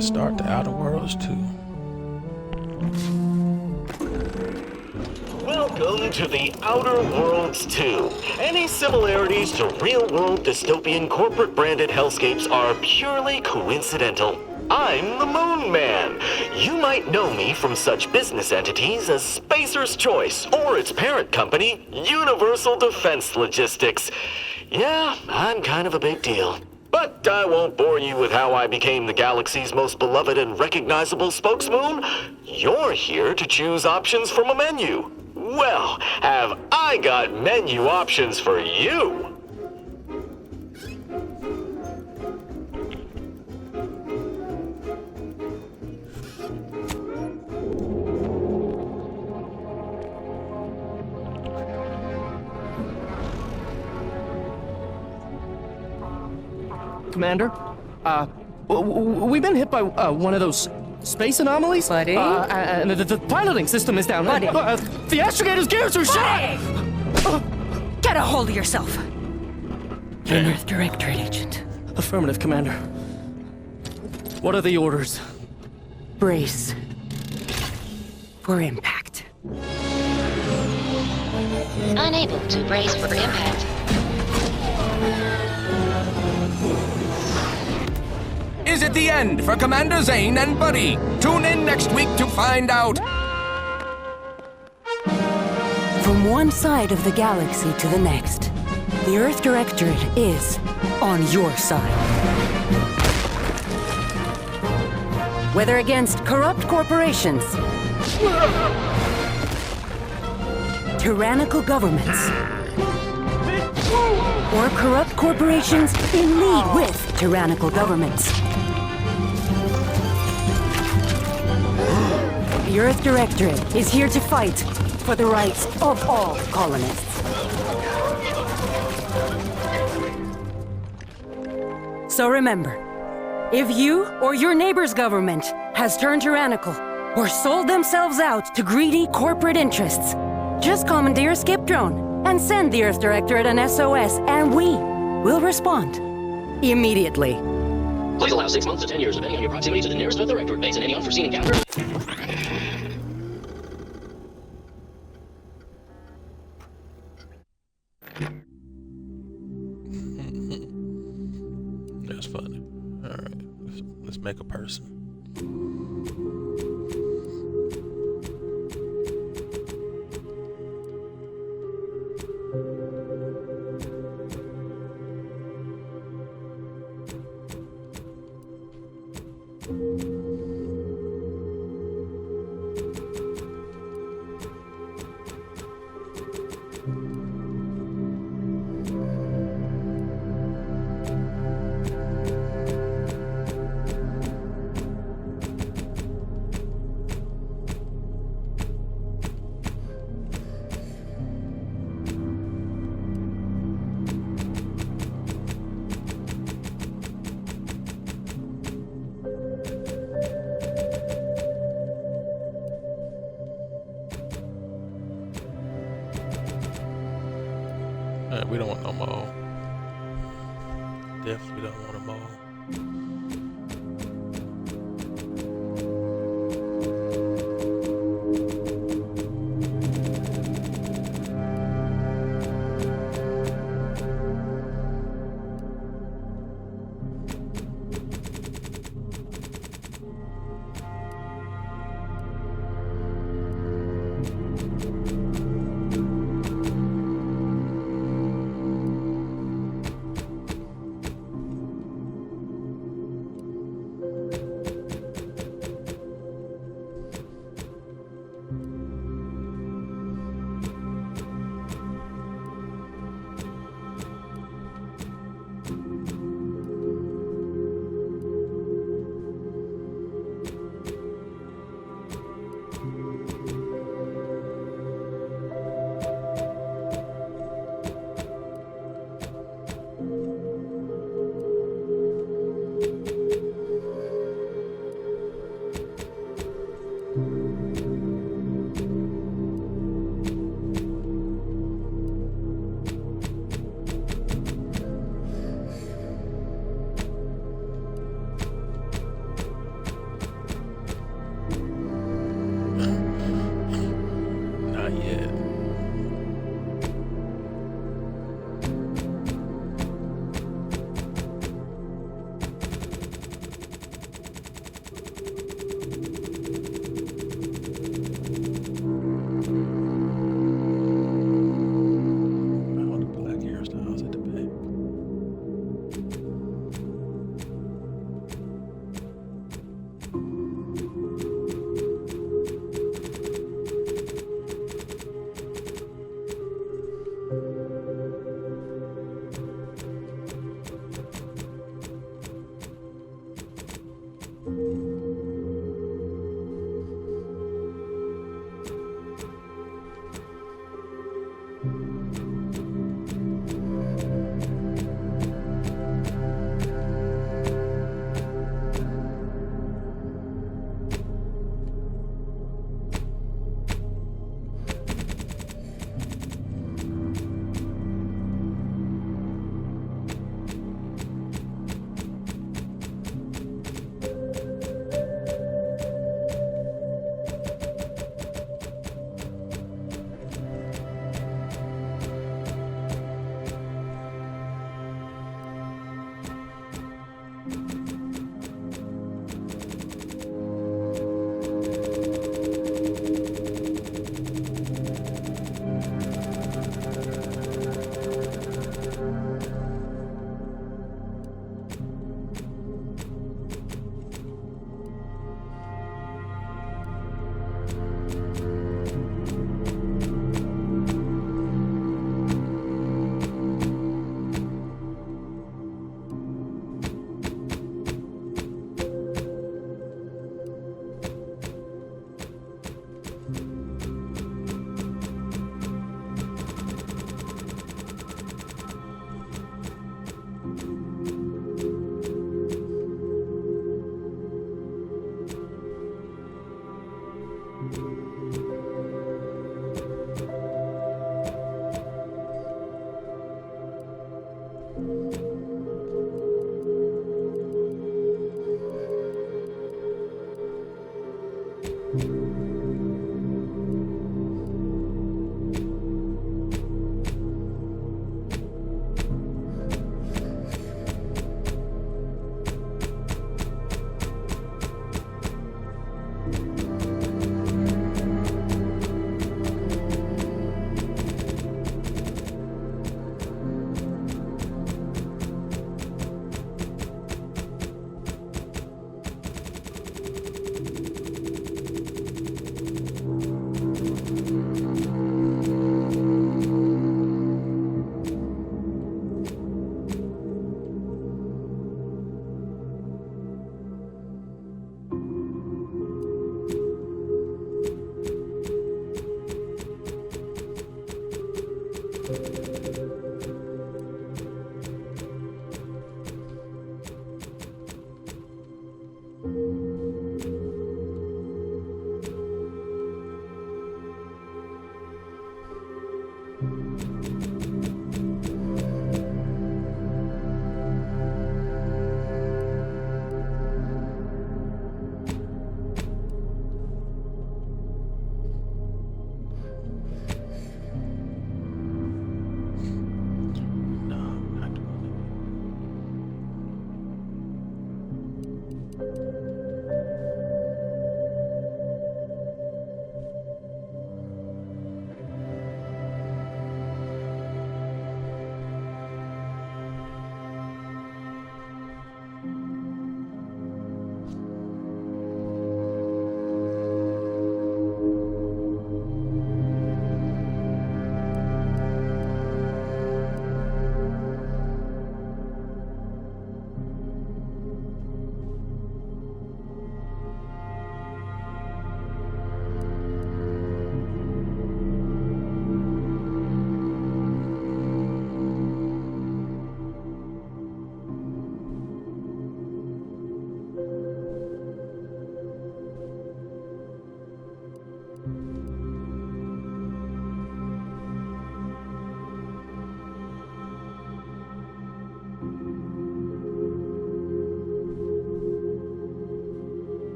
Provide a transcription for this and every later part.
Let's start the Outer Worlds 2. Welcome to the Outer Worlds 2. Any similarities to real-world dystopian corporate-branded hellscapes are purely coincidental. I'm the Moon Man. You might know me from such business entities as Spacer's Choice or its parent company, Universal Defense Logistics. Yeah, I'm kind of a big deal. But I won't bore you with how I became the galaxy's most beloved and recognizable spokesmoon. You're here to choose options from a menu. Well, have I got menu options for you? Commander, we've been hit by one of those space anomalies. Buddy? And the piloting system is down. Buddy? The astrogator's gears are shot! Get a hold of yourself. You're an Earth Directorate agent. Affirmative, Commander. What are the orders? Brace for impact. Unable to brace for impact. Is it the end for Commander Zane and Buddy? Tune in next week to find out. From one side of the galaxy to the next, the Earth Directorate is on your side. Whether against corrupt corporations, tyrannical governments, or corrupt corporations in league with tyrannical governments. The Earth Directorate is here to fight for the rights of all colonists. So remember, if you or your neighbor's government has turned tyrannical or sold themselves out to greedy corporate interests, just commandeer a skip drone and send the Earth Directorate an SOS, and we will respond immediately. Please allow 6 months to 10 years, depending on your proximity to the nearest Earth Directorate base and any unforeseen encounter. That's funny. Alright, let's make a person. We don't want no more. Definitely don't want a mole.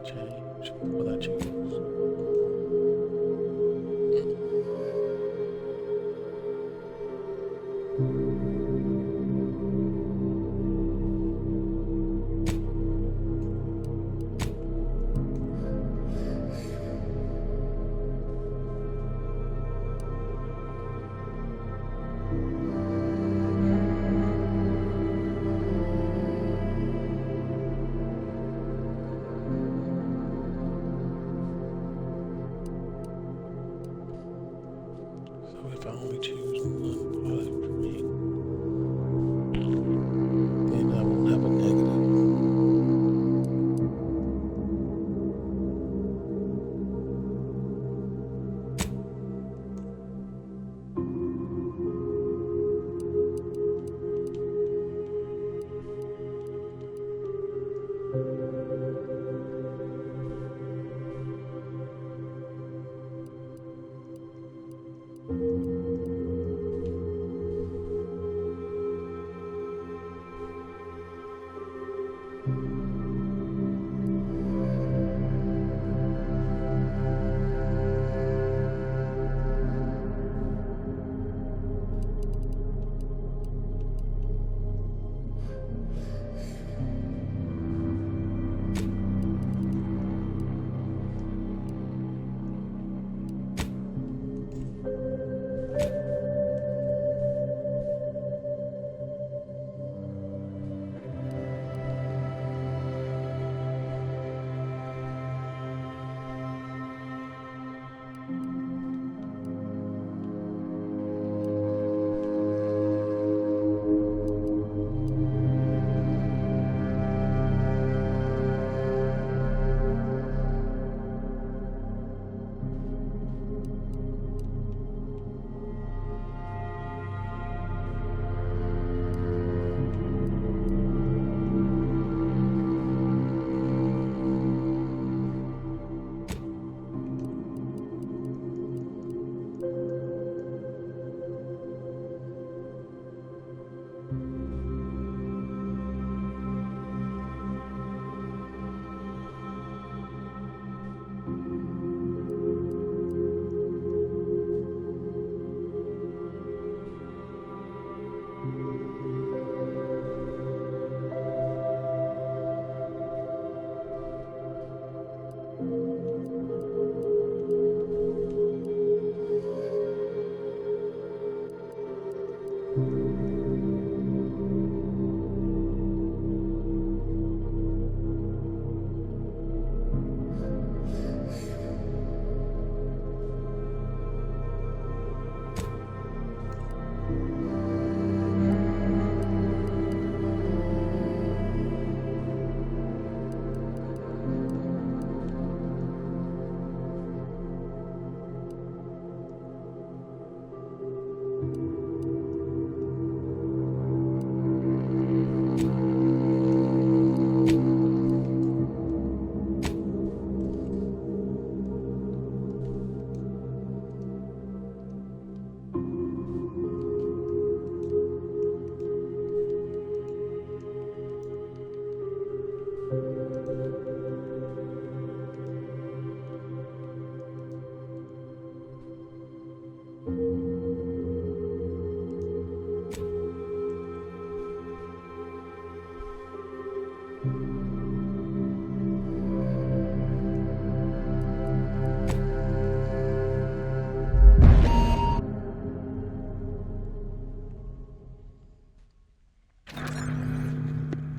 change? Will I choose? If I only choose one positive for me, then I won't have a negative.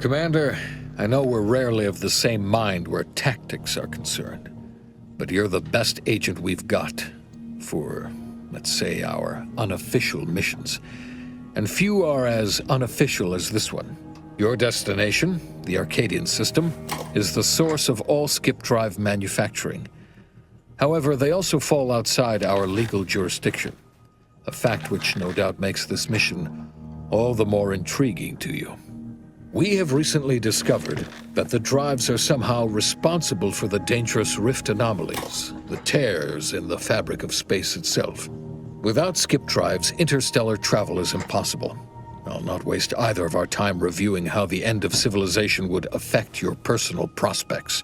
Commander, I know we're rarely of the same mind where tactics are concerned, but you're the best agent we've got for, let's say, our unofficial missions. And few are as unofficial as this one. Your destination, the Arcadian system, is the source of all skip drive manufacturing. However, they also fall outside our legal jurisdiction, a fact which no doubt makes this mission all the more intriguing to you. We have recently discovered that the drives are somehow responsible for the dangerous rift anomalies, the tears in the fabric of space itself. Without skip drives, interstellar travel is impossible. I'll not waste either of our time reviewing how the end of civilization would affect your personal prospects.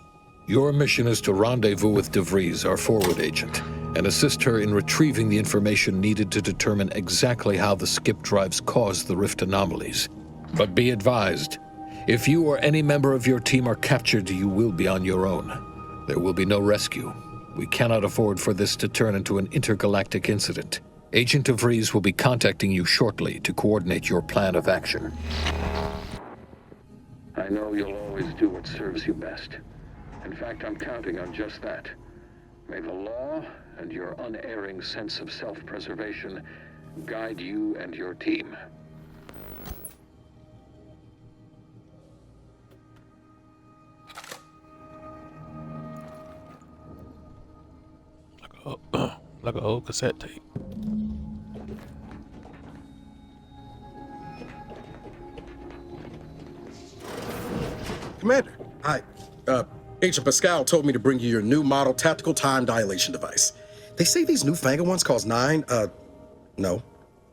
Your mission is to rendezvous with DeVries, our forward agent, and assist her in retrieving the information needed to determine exactly how the skip drives caused the rift anomalies. But be advised, if you or any member of your team are captured, you will be on your own. There will be no rescue. We cannot afford for this to turn into an intergalactic incident. Agent DeVries will be contacting you shortly to coordinate your plan of action. I know you'll always do what serves you best. In fact, I'm counting on just that. May the law and your unerring sense of self-preservation guide you and your team. Like a old cassette tape. Commander, Agent Pascal told me to bring you your new model tactical time dilation device. They say these newfangled ones cause no,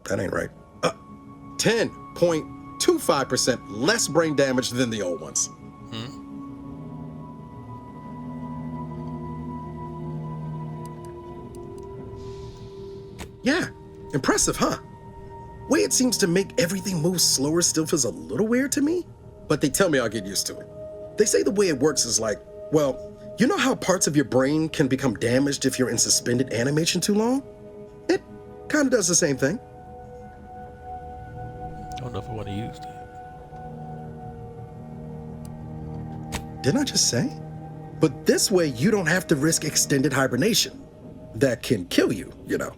that ain't right. 10.25% less brain damage than the old ones. Yeah, impressive, huh? Way it seems to make everything move slower still feels a little weird to me, but they tell me I'll get used to it. They say the way it works is like, well, you know how parts of your brain can become damaged if you're in suspended animation too long? It kind of does the same thing. I don't know if I want to use that. Didn't I just say? But this way you don't have to risk extended hibernation. That can kill you, you know.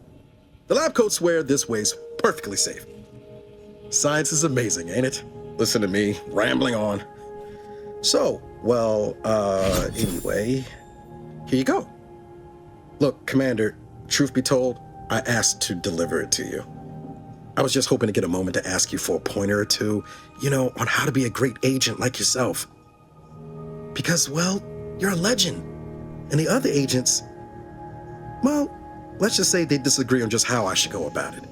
The lab coats swear this way's perfectly safe. Science is amazing, ain't it? Listen to me, rambling on. So, well, anyway, here you go. Look, Commander, truth be told, I asked to deliver it to you. I was just hoping to get a moment to ask you for a pointer or two, you know, on how to be a great agent like yourself. Because, well, you're a legend. And the other agents, well, let's just say they disagree on just how I should go about it.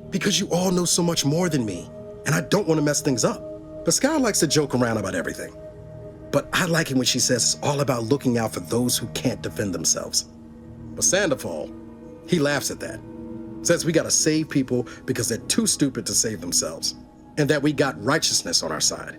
Because you all know so much more than me, and I don't want to mess things up. Pascal likes to joke around about everything. But I like it when she says it's all about looking out for those who can't defend themselves. But Sandoval, he laughs at that. Says we gotta save people because they're too stupid to save themselves, and that we got righteousness on our side.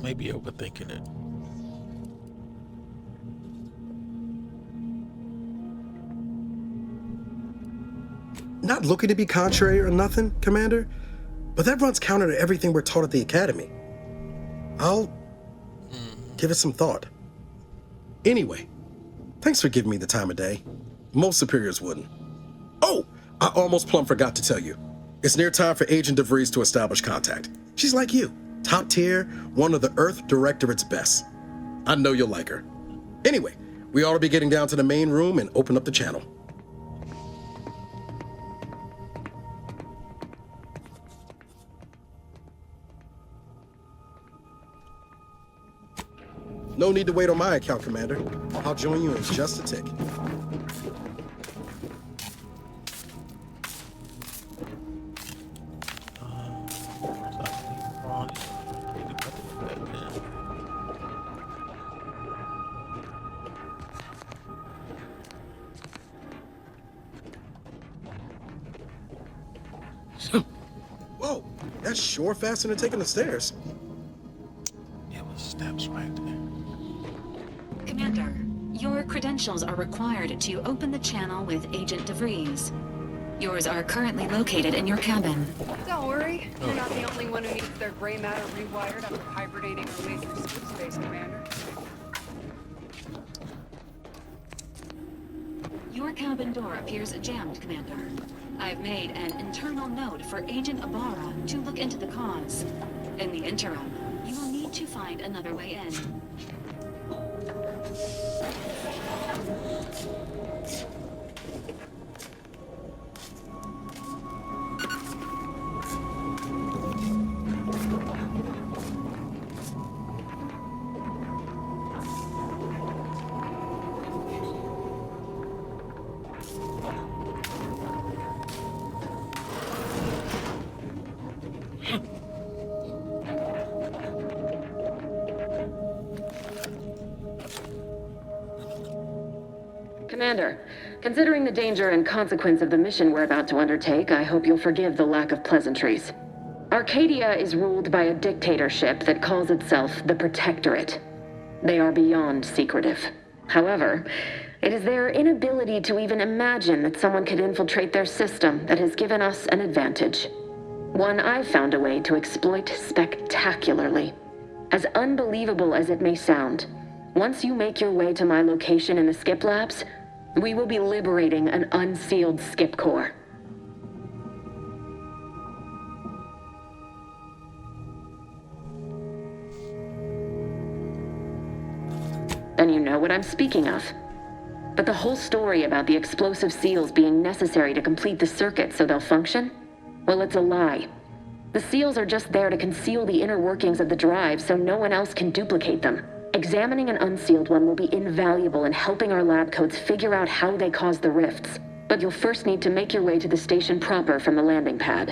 Maybe overthinking it. Not looking to be contrary or nothing, Commander, but that runs counter to everything we're taught at the Academy. I'll give it some thought. Anyway, thanks for giving me the time of day. Most superiors wouldn't. Oh, I almost plumb forgot to tell you. It's near time for Agent DeVries to establish contact. She's like you, top tier, one of the Earth Directorate's best. I know you'll like her. Anyway, we ought to be getting down to the main room and open up the channel. No need to wait on my account, Commander. I'll join you in just a tick. Whoa, that's sure faster than taking the stairs. It was steps right there. Commander, your credentials are required to open the channel with Agent DeVries. Yours are currently located in your cabin. Don't worry, you're not the only one who needs their gray matter rewired after hibernating our way through space, Commander. Your cabin door appears jammed, Commander. I've made an internal note for Agent Ibarra to look into the cause. In the interim, you will need to find another way in. Commander, considering the danger and consequence of the mission we're about to undertake, I hope you'll forgive the lack of pleasantries. Arcadia is ruled by a dictatorship that calls itself the Protectorate. They are beyond secretive. However, it is their inability to even imagine that someone could infiltrate their system that has given us an advantage. One I've found a way to exploit spectacularly. As unbelievable as it may sound, once you make your way to my location in the Skip Labs, we will be liberating an unsealed Skip Core. And you know what I'm speaking of. But the whole story about the explosive seals being necessary to complete the circuit so they'll function? Well, it's a lie. The seals are just there to conceal the inner workings of the drive so no one else can duplicate them. Examining an unsealed one will be invaluable in helping our lab coats figure out how they cause the rifts. But you'll first need to make your way to the station proper from the landing pad.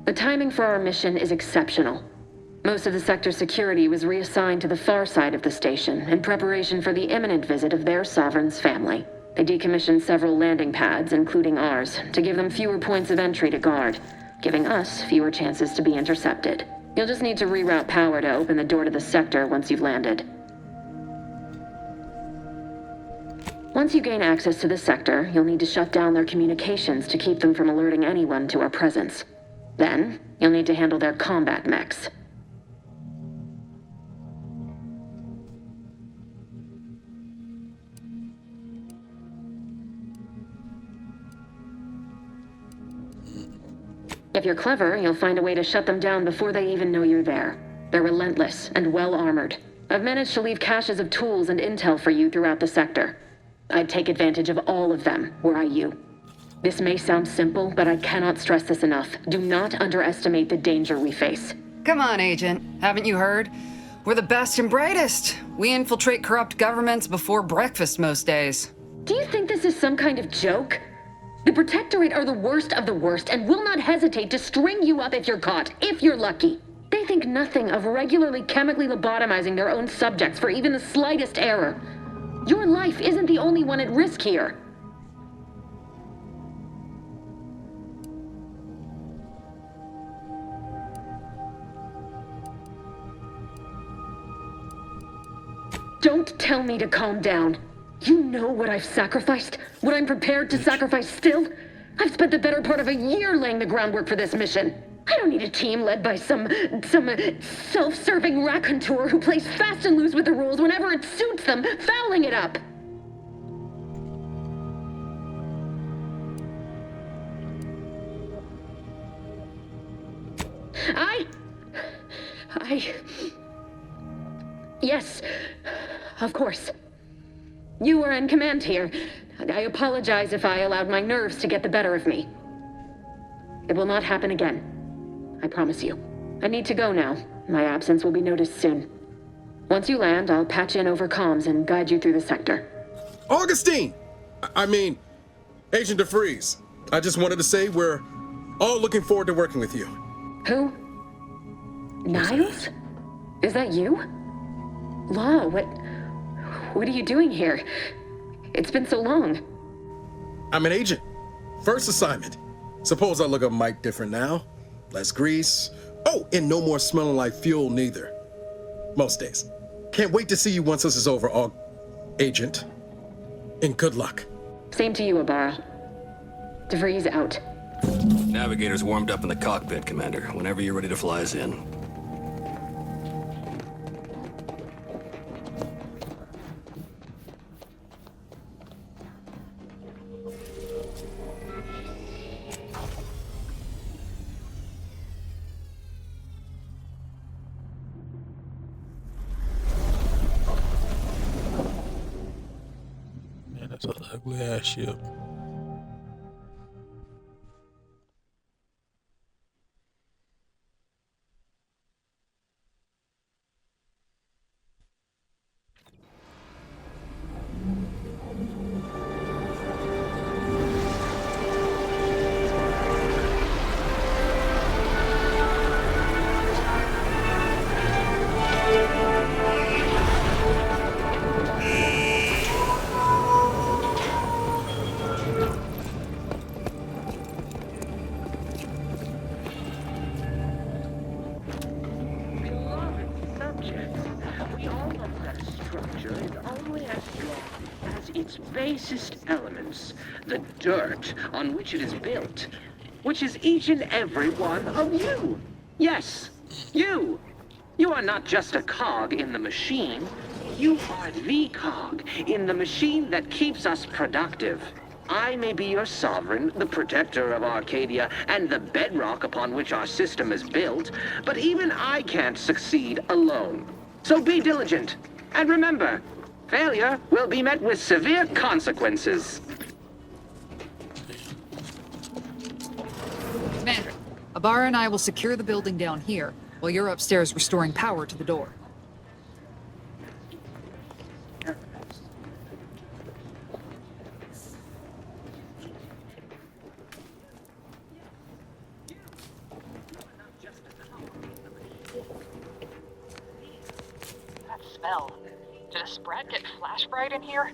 The timing for our mission is exceptional. Most of the sector's security was reassigned to the far side of the station in preparation for the imminent visit of their sovereign's family. They decommissioned several landing pads, including ours, to give them fewer points of entry to guard, giving us fewer chances to be intercepted. You'll just need to reroute power to open the door to the sector once you've landed. Once you gain access to the sector, you'll need to shut down their communications to keep them from alerting anyone to our presence. Then, you'll need to handle their combat mechs. If you're clever, you'll find a way to shut them down before they even know you're there. They're relentless and well-armored. I've managed to leave caches of tools and intel for you throughout the sector. I'd take advantage of all of them, were I you. This may sound simple, but I cannot stress this enough. Do not underestimate the danger we face. Come on, Agent. Haven't you heard? We're the best and brightest. We infiltrate corrupt governments before breakfast most days. Do you think this is some kind of joke? The Protectorate are the worst of the worst and will not hesitate to string you up if you're caught, if you're lucky. They think nothing of regularly chemically lobotomizing their own subjects for even the slightest error. Your life isn't the only one at risk here. Don't tell me to calm down. You know what I've sacrificed? What I'm prepared to sacrifice still? I've spent the better part of a year laying the groundwork for this mission. I don't need a team led by some self-serving raconteur who plays fast and loose with the rules whenever it suits them, fouling it up. Yes, of course. You are in command here. I apologize if I allowed my nerves to get the better of me. It will not happen again. I promise you. I need to go now. My absence will be noticed soon. Once you land, I'll patch in over comms and guide you through the sector. Augustine! I mean, Agent DeFreeze. I just wanted to say we're all looking forward to working with you. Who? Niles? Is that you? Law, what are you doing here? It's been so long. I'm an agent. First assignment. Suppose I look a mite different now. Less grease. Oh, and no more smelling like fuel neither. Most days. Can't wait to see you once this is over, Agent. And good luck. Same to you, Ibarra. DeVries out. Navigator's warmed up in the cockpit, Commander. Whenever you're ready to fly us in. That's an ugly ass ship. Its basest elements, the dirt on which it is built, which is each and every one of you. Yes, you. You are not just a cog in the machine. You are the cog in the machine that keeps us productive. I may be your sovereign, the protector of Arcadia, and the bedrock upon which our system is built, but even I can't succeed alone. So be diligent, and remember, failure will be met with severe consequences. Commander, Abara and I will secure the building down here, while you're upstairs restoring power to the door. That smell. Did a Sprat get flash fried in here?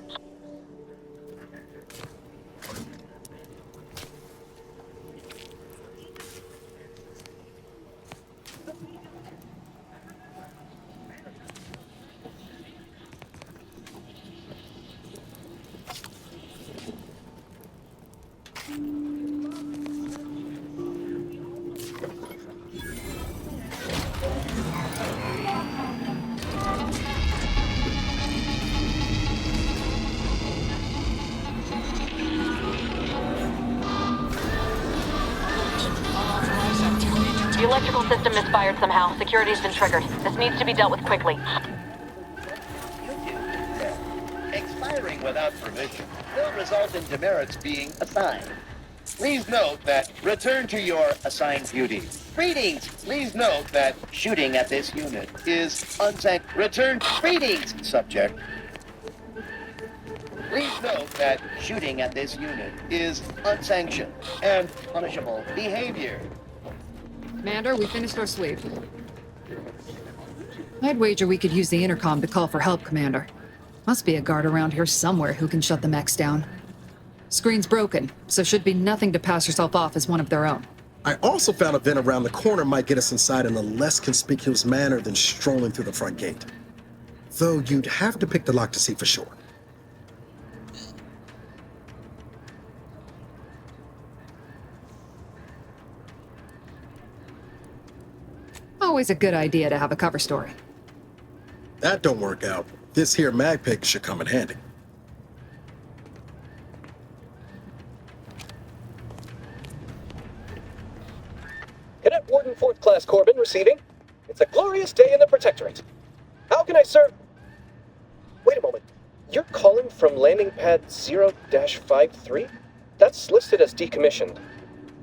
The electrical system misfired somehow. Security's been triggered. This needs to be dealt with quickly. Expiring without permission will result in demerits being assigned. Please note that return to your assigned duties. Greetings. Please note that shooting at this unit is unsanctioned. Return. Greetings, subject. Please note that shooting at this unit is unsanctioned and punishable behavior. Commander, we finished our sweep. I'd wager we could use the intercom to call for help, Commander. Must be a guard around here somewhere who can shut the mechs down. Screen's broken, so should be nothing to pass yourself off as one of their own. I also found a vent around the corner might get us inside in a less conspicuous manner than strolling through the front gate. Though you'd have to pick the lock to see for sure. Always a good idea to have a cover story. That don't work out. This here mag pick should come in handy. Cadet Warden 4th Class Corbin receiving. It's a glorious day in the Protectorate. How can I serve? Wait a moment. You're calling from landing pad 0-53? That's listed as decommissioned.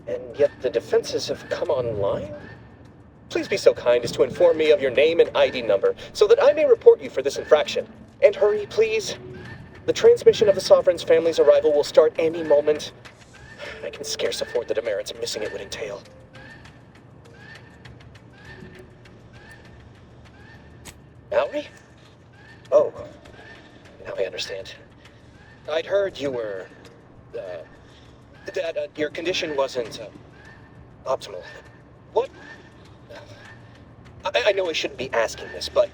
And yet the defenses have come online? Please be so kind as to inform me of your name and ID number, so that I may report you for this infraction. And hurry, please. The transmission of the Sovereign's family's arrival will start any moment. I can scarce afford the demerits missing it would entail. Mallory? Oh, now I understand. I'd heard you were, that your condition wasn't, optimal. What? I know I shouldn't be asking this, but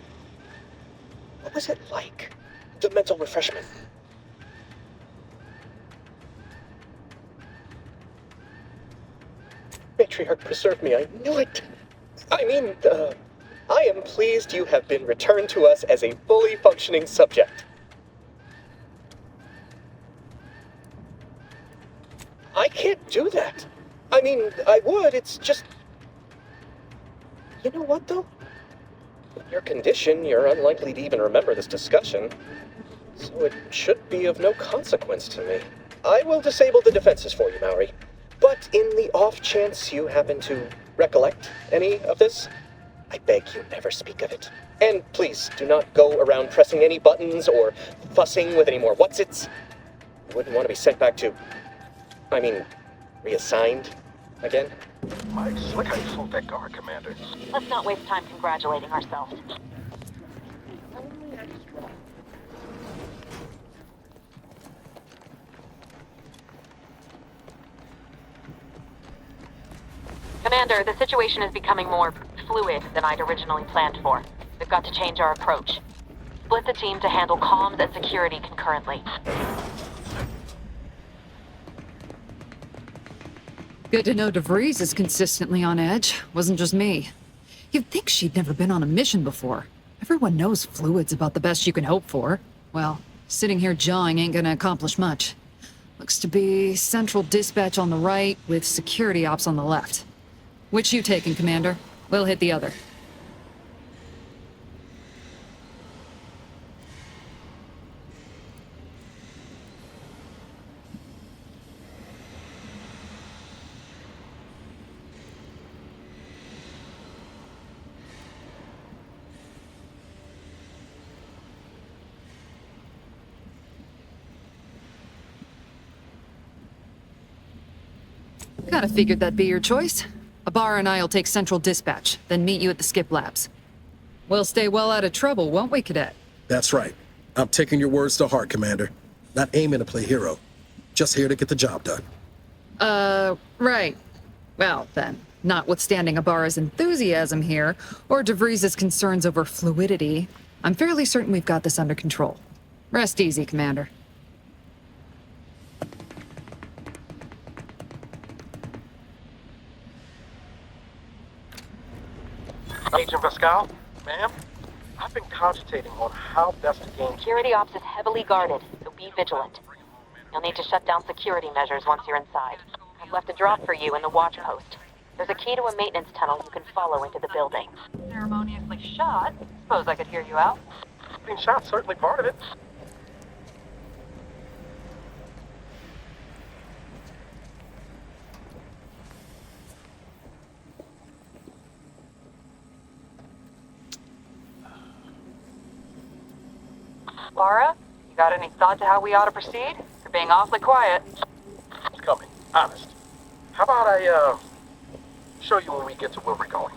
what was it like? The mental refreshment? Matriarch preserve me, I knew it. I mean, I am pleased you have been returned to us as a fully functioning subject. I can't do that. I mean, I would, it's just... You know what, though? With your condition, you're unlikely to even remember this discussion. So so it should be of no consequence to me. I will disable the defenses for you, Maori. But in the off chance you happen to recollect any of this, I beg you never speak of it. And please, do not go around pressing any buttons or fussing with any more whatsits. You wouldn't want to be sent back to... reassigned again? Mike's, look how you fooled that guard, Commander. Let's not waste time congratulating ourselves. Commander, the situation is becoming more fluid than I'd originally planned for. We've got to change our approach. Split the team to handle comms and security concurrently. Good to know DeVries is consistently on edge. Wasn't just me. You'd think she'd never been on a mission before. Everyone knows fluid's about the best you can hope for. Well, sitting here jawing ain't gonna accomplish much. Looks to be central dispatch on the right with security ops on the left. Which you taking, Commander? We'll hit the other. Kinda figured that'd be your choice. Abar and I'll take central dispatch, then meet you at the skip labs. We'll stay well out of trouble, won't we, Cadet? That's right. I'm taking your words to heart, Commander. Not aiming to play hero. Just here to get the job done. Right. Well, then, notwithstanding Abar's enthusiasm here, or DeVries' concerns over fluidity, I'm fairly certain we've got this under control. Rest easy, Commander. Agent Pascal, ma'am, I've been concentrating on how best to gain... Security ops is heavily guarded, so be vigilant. You'll need to shut down security measures once you're inside. I've left a drop for you in the watch post. There's a key to a maintenance tunnel you can follow into the building. Ceremoniously shot? Suppose I could hear you out. Being shot's certainly part of it. Laura, you got any thought to how we ought to proceed? You're being awfully quiet. It's coming, honest. How about I, show you when we get to where we're going?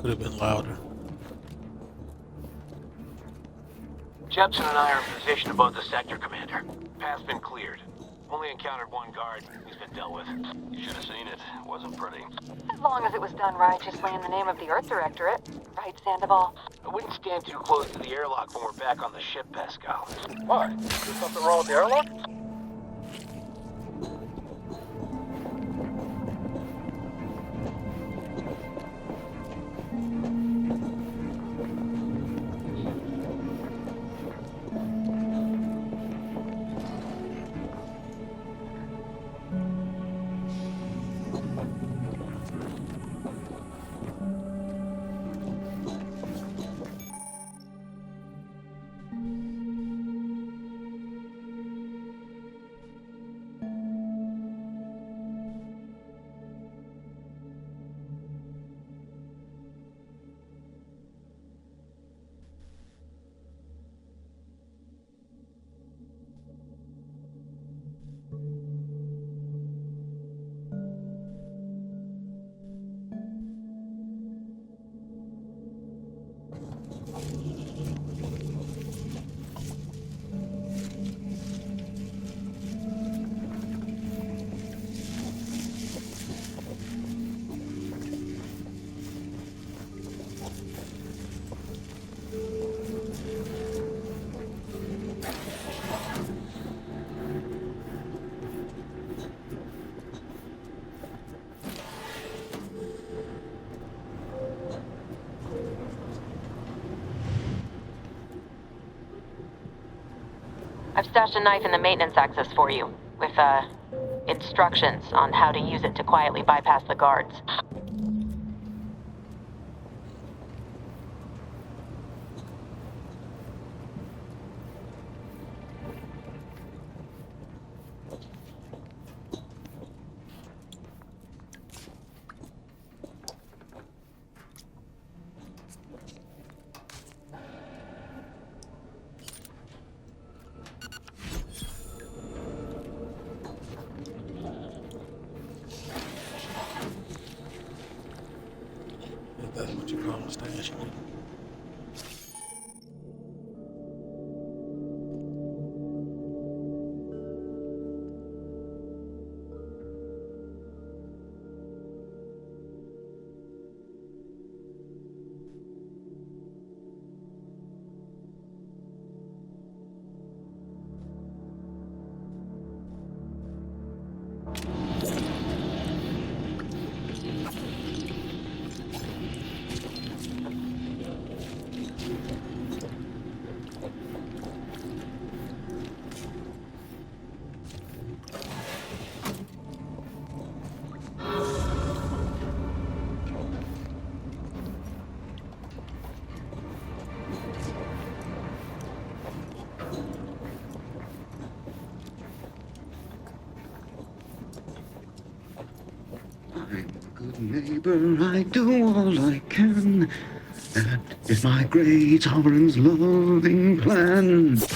Could have been louder. Jepson and I are in position above the sector, Commander. Path's been cleared. Only encountered one guard. He's been dealt with. You should have seen it. It wasn't pretty. As long as it was done righteously in the name of the Earth Directorate. Right, Sandoval? I wouldn't stand too close to the airlock when we're back on the ship, Pascal. Why? There's something wrong with the airlock? I've stashed a knife in the maintenance access for you, with, instructions on how to use it to quietly bypass the guards. If that's what you call a stash. I'm a good neighbor, I do all I can. That is my great sovereign's loving plan. It's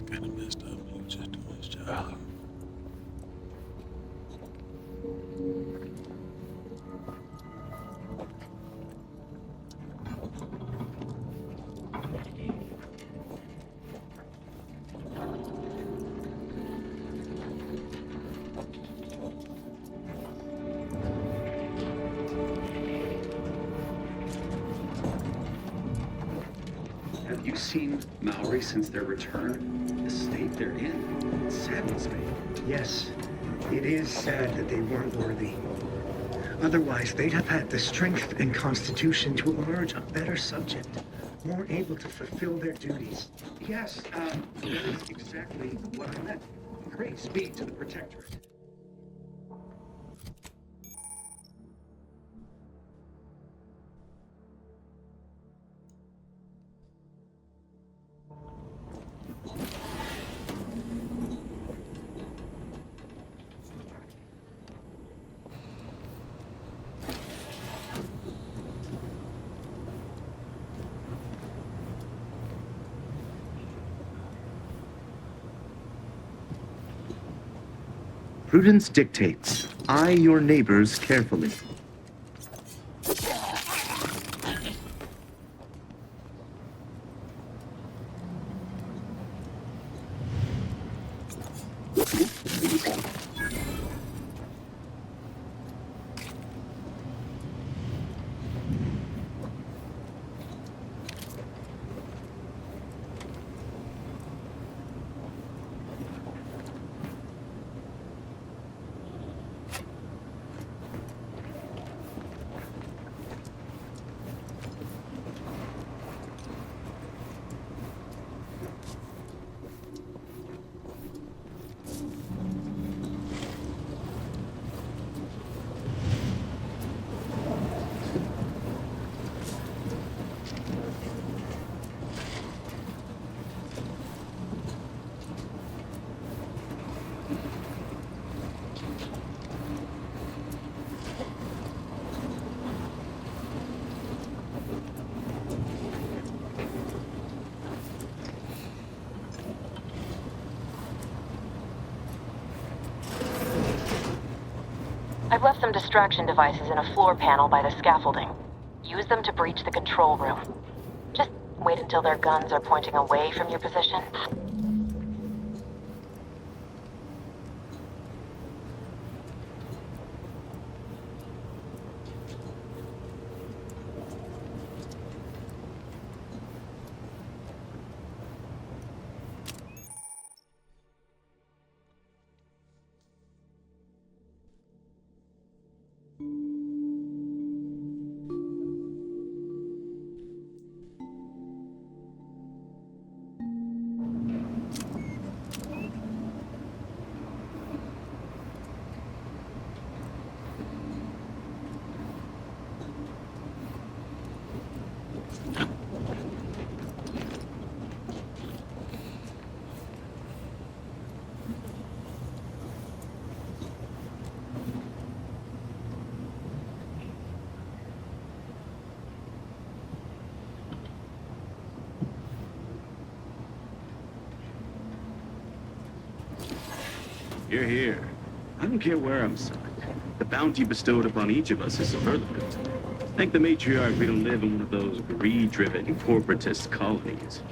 kind of messed up. He was just doing his job. Have you seen Maori since their return? The state they're in? It saddens me. Yes, it is sad that they weren't worthy. Otherwise, they'd have had the strength and constitution to emerge a better subject, more able to fulfill their duties. Yes, that is exactly what I meant. Praise be to the Protectorate. Prudence dictates, eye your neighbors carefully. I've left some distraction devices in a floor panel by the scaffolding. Use them to breach the control room. Just wait until their guns are pointing away from your position. You're here. I don't care where I'm signed. The bounty bestowed upon each of us is superlative. Thank the matriarch we don't live in one of those greed-driven corporatist colonies.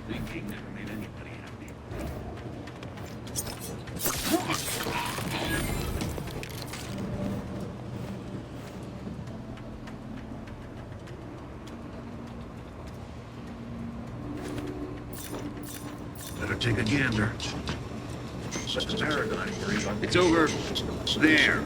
Thinking never made anybody happy. Better take a gander. What's the paradigm? It's over there.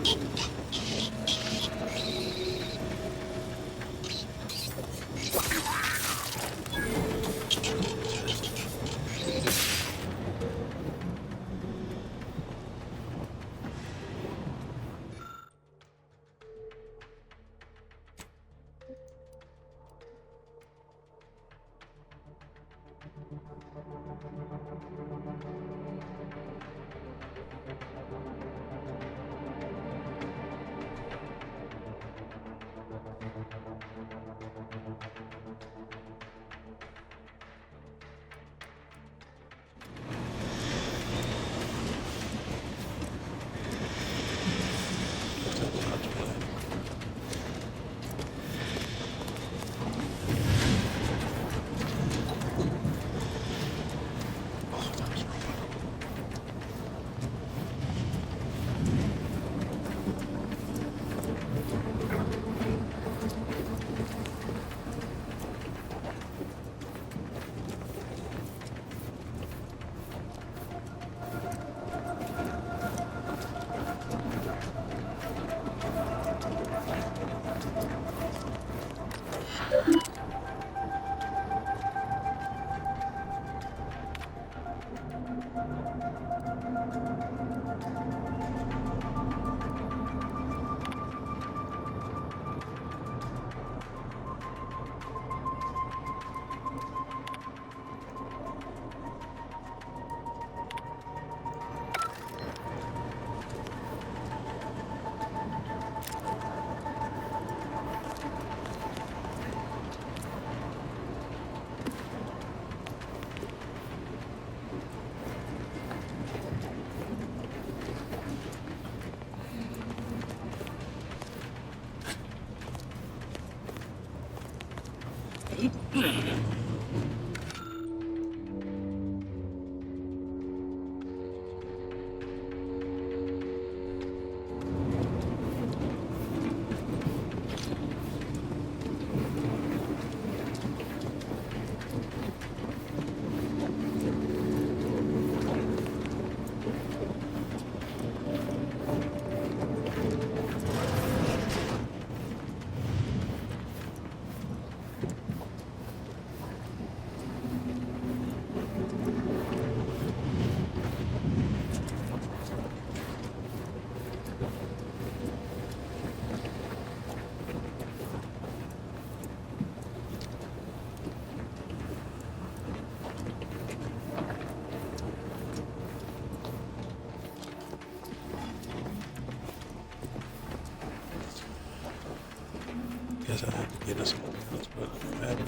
Guess I have to get us something else, but I'm at it.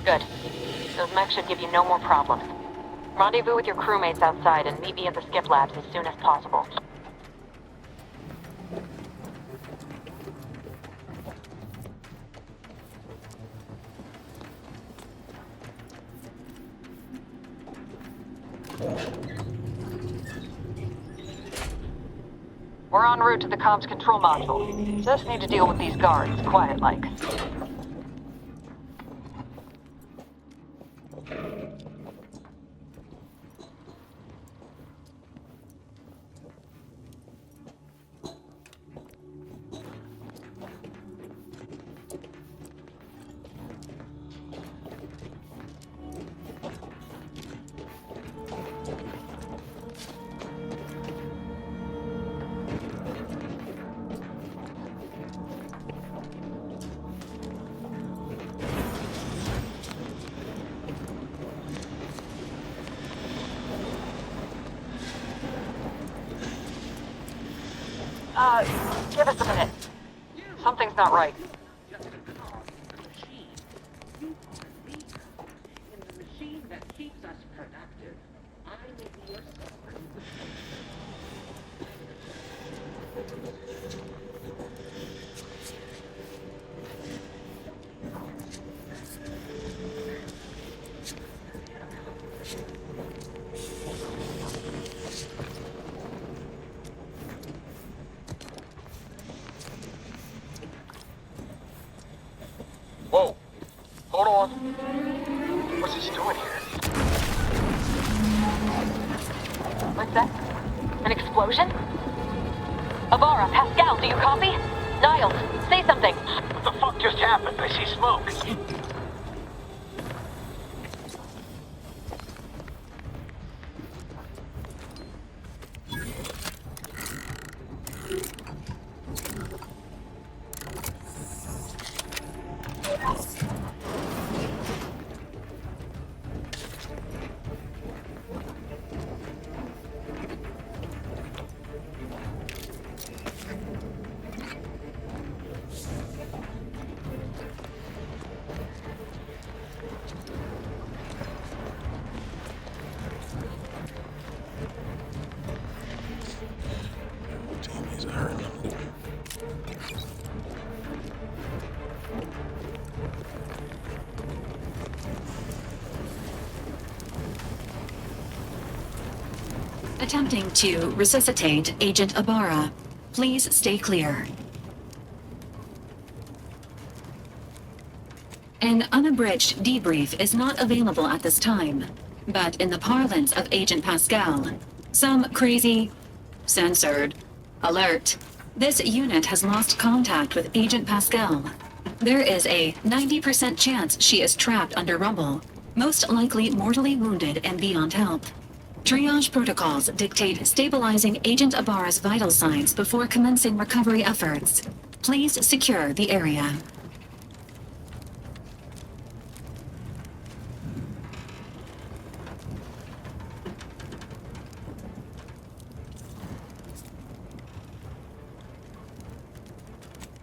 Good. Those mechs should give you no more problems. Rendezvous with your crewmates outside and meet me at the skip labs as soon as possible. We're en route to the comms control module. Just need to deal with these guards, quiet-like. Give us a minute. Something's not right. Whoa. Hold on. What's this doing here? What's that? An explosion? Avara, Pascal, do you copy? Niles, say something. What the fuck just happened? I see smoke. Attempting to resuscitate Agent Ibarra. Please stay clear. An unabridged debrief is not available at this time, but in the parlance of Agent Pascal, some crazy, censored, alert. This unit has lost contact with Agent Pascal. There is a 90% chance she is trapped under rubble, most likely mortally wounded and beyond help. Triage protocols dictate stabilizing Agent Ibarra's vital signs before commencing recovery efforts. Please secure the area.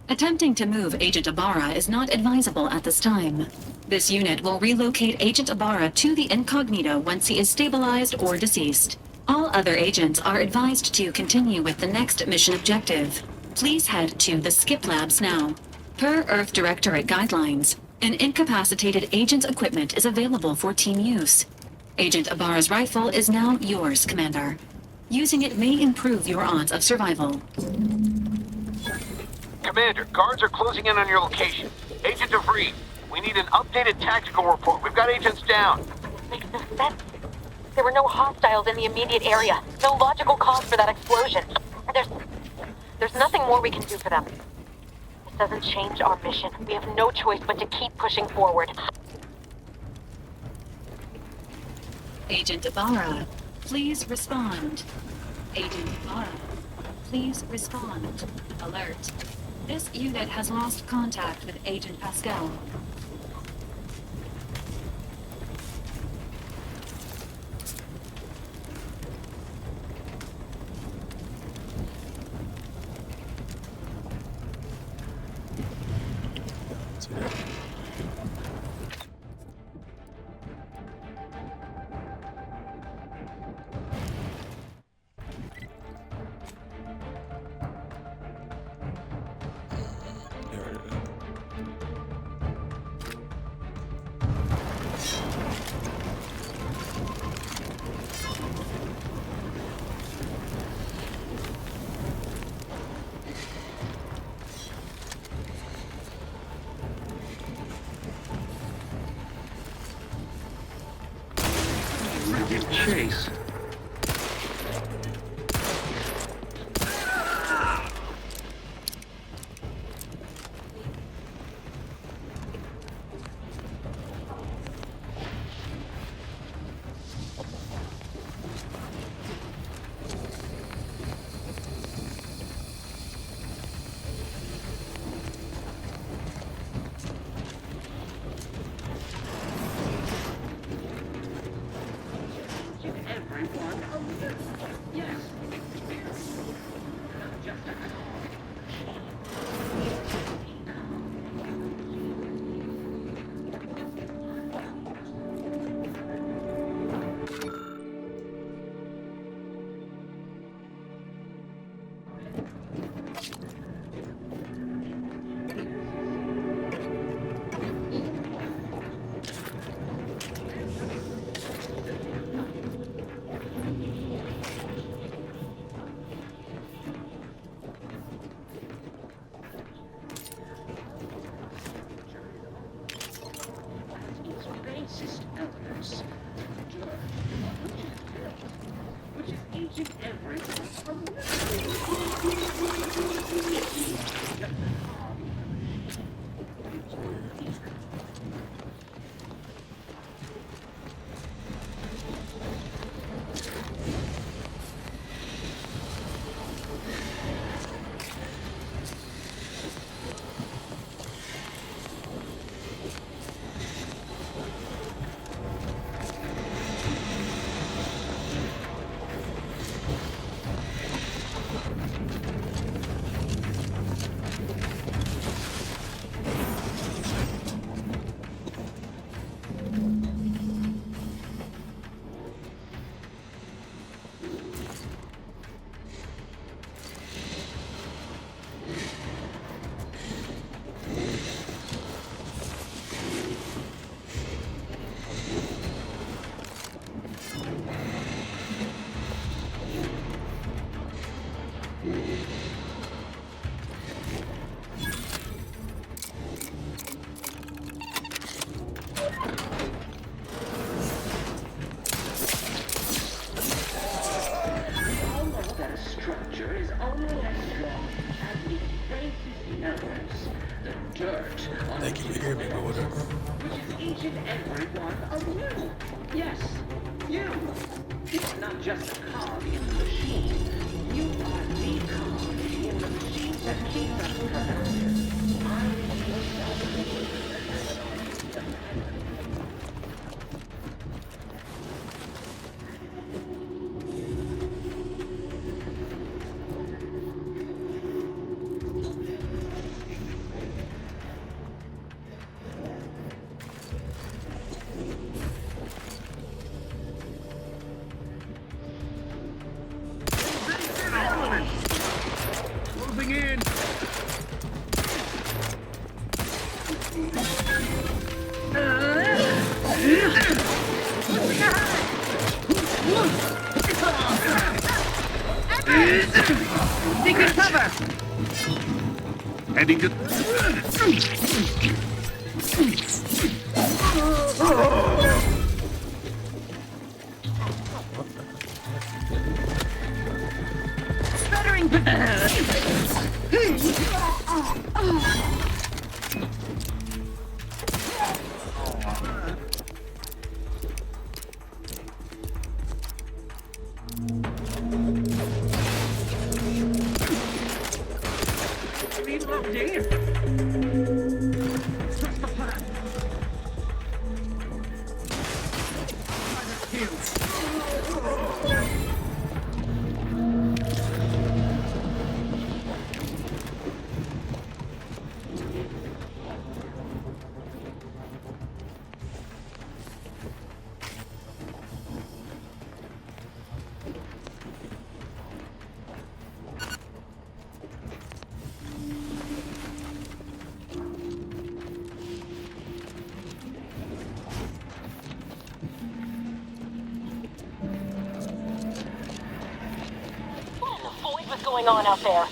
Attempting to move Agent Ibarra is not advisable at this time. This unit will relocate Agent Ibarra to the incognito once he is stabilized or deceased. All other agents are advised to continue with the next mission objective. Please head to the Skip Labs now. Per Earth Directorate guidelines, an incapacitated agent's equipment is available for team use. Agent Ibarra's rifle is now yours, Commander. Using it may improve your odds of survival. Commander, guards are closing in on your location. Agent DeVries, we need an updated tactical report. We've got agents down. Makes no sense. There were no hostiles in the immediate area. No logical cause for that explosion. There's nothing more we can do for them. This doesn't change our mission. We have no choice but to keep pushing forward. Agent Ibarra, please respond. Agent Ibarra, please respond. Alert. This unit has lost contact with Agent Pascal. chase. Thank you for hearing me, but whatever. Which is each and every one of you. Yes, you. You're not just a cog in the machine. You are the cog in the machine that keeps us productive. I am yourself. Seeking cover! Heading to... Sputtering! Going on out there?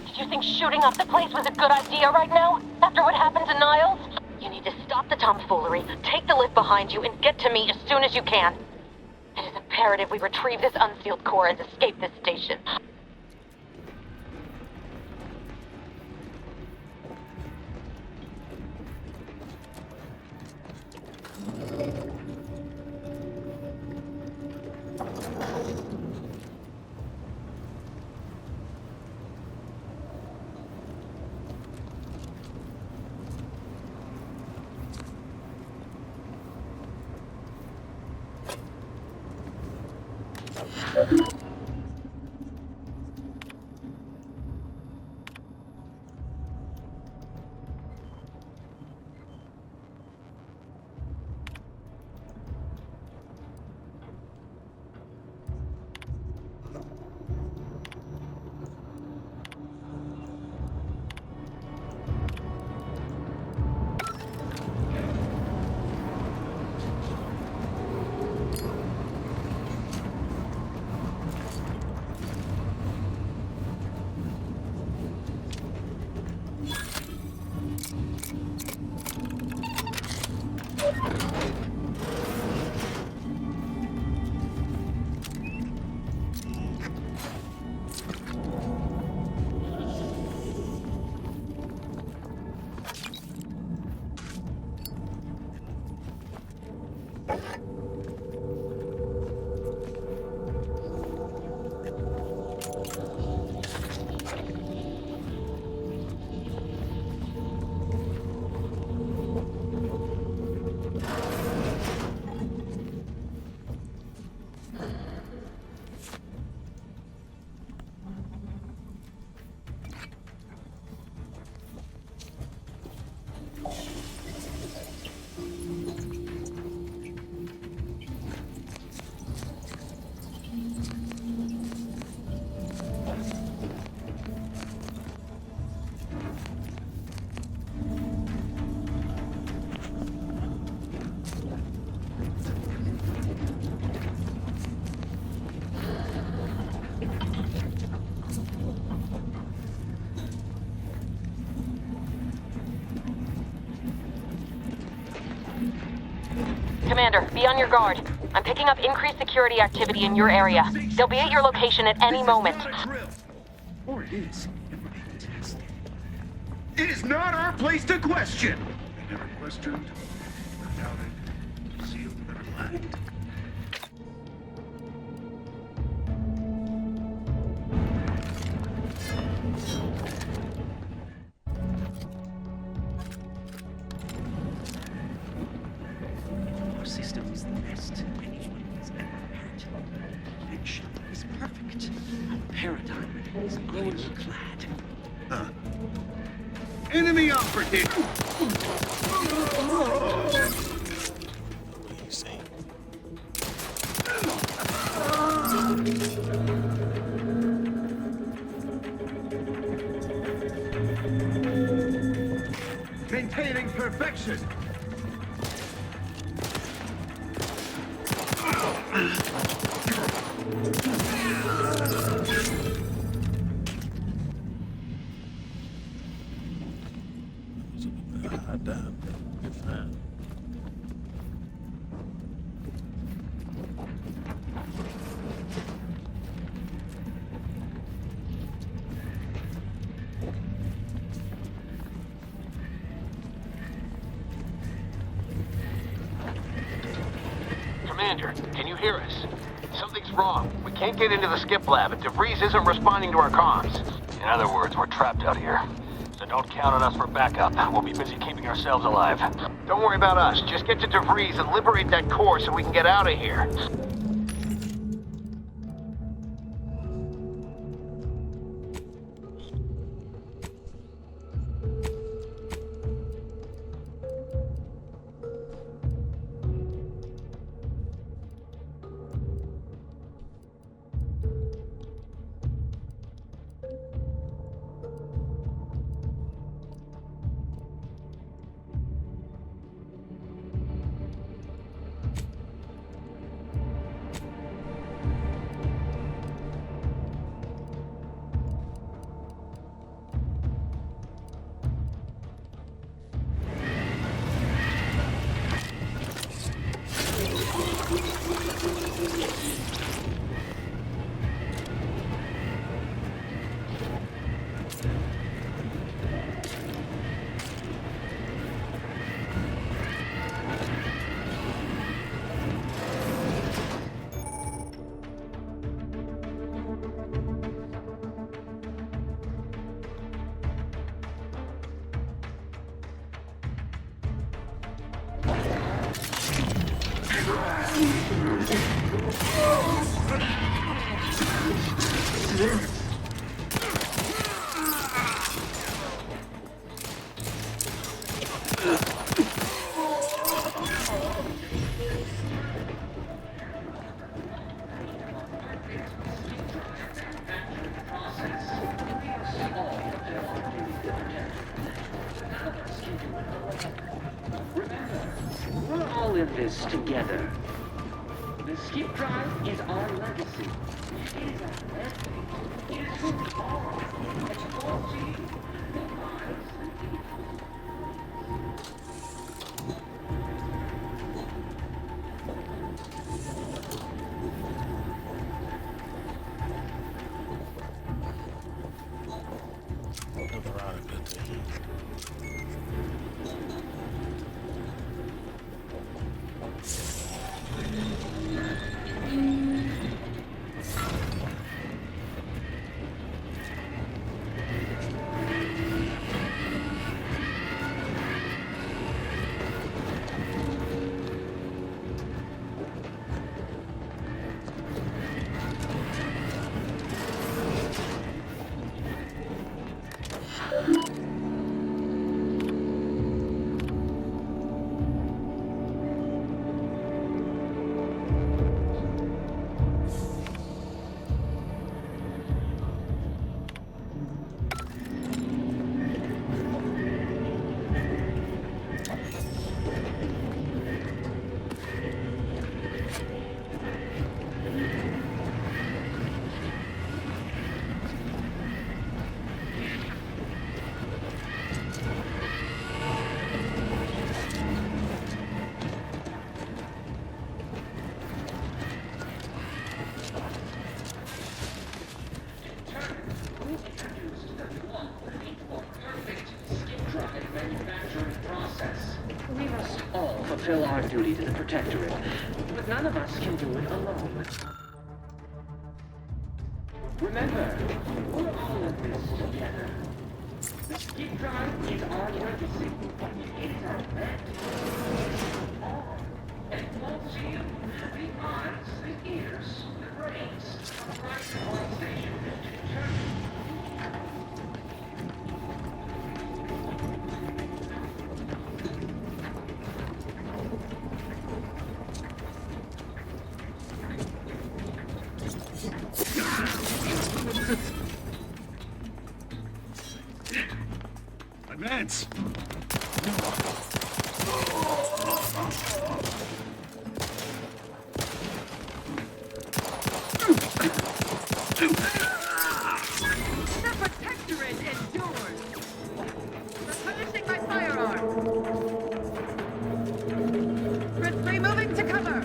Did you think shooting up the place was a good idea right now? After what happened to Niles? You need to stop the tomfoolery, take the lift behind you, and get to me as soon as you can. It is imperative imperative we retrieve this unsealed core and escape this station. Commander, be on your guard. I'm picking up increased security activity in your area. They'll be at your location at any moment. Or it is. It is not our place to question. They never questioned, never doubted, sealed, never lied. Our system is the best anyone has ever had. Connection is perfect. Our paradigm is ironclad. Enemy operative! Maintaining perfection! Commander, can you hear us? Something's wrong. We can't get into the skip lab, and DeVries isn't responding to our comms. In other words, we're trapped out here. So don't count on us for backup. We'll be busy keeping ourselves alive. Don't worry about us. Just get to DeVries and liberate that core so we can get out of here. We're all in this together. The skip drive is our legacy. It is our legacy. It is who we are. And it belongs to you. Fulfill our duty to the Protectorate, but none of us can do it alone. Remember, we're all in this together. The skip drive is our legacy. It is our legacy. And it belongs to you. The eyes, the ears, the brains, the right to station to determine. Advance! The Protectorate endures. Replenishing my firearm. Swiftly moving to cover.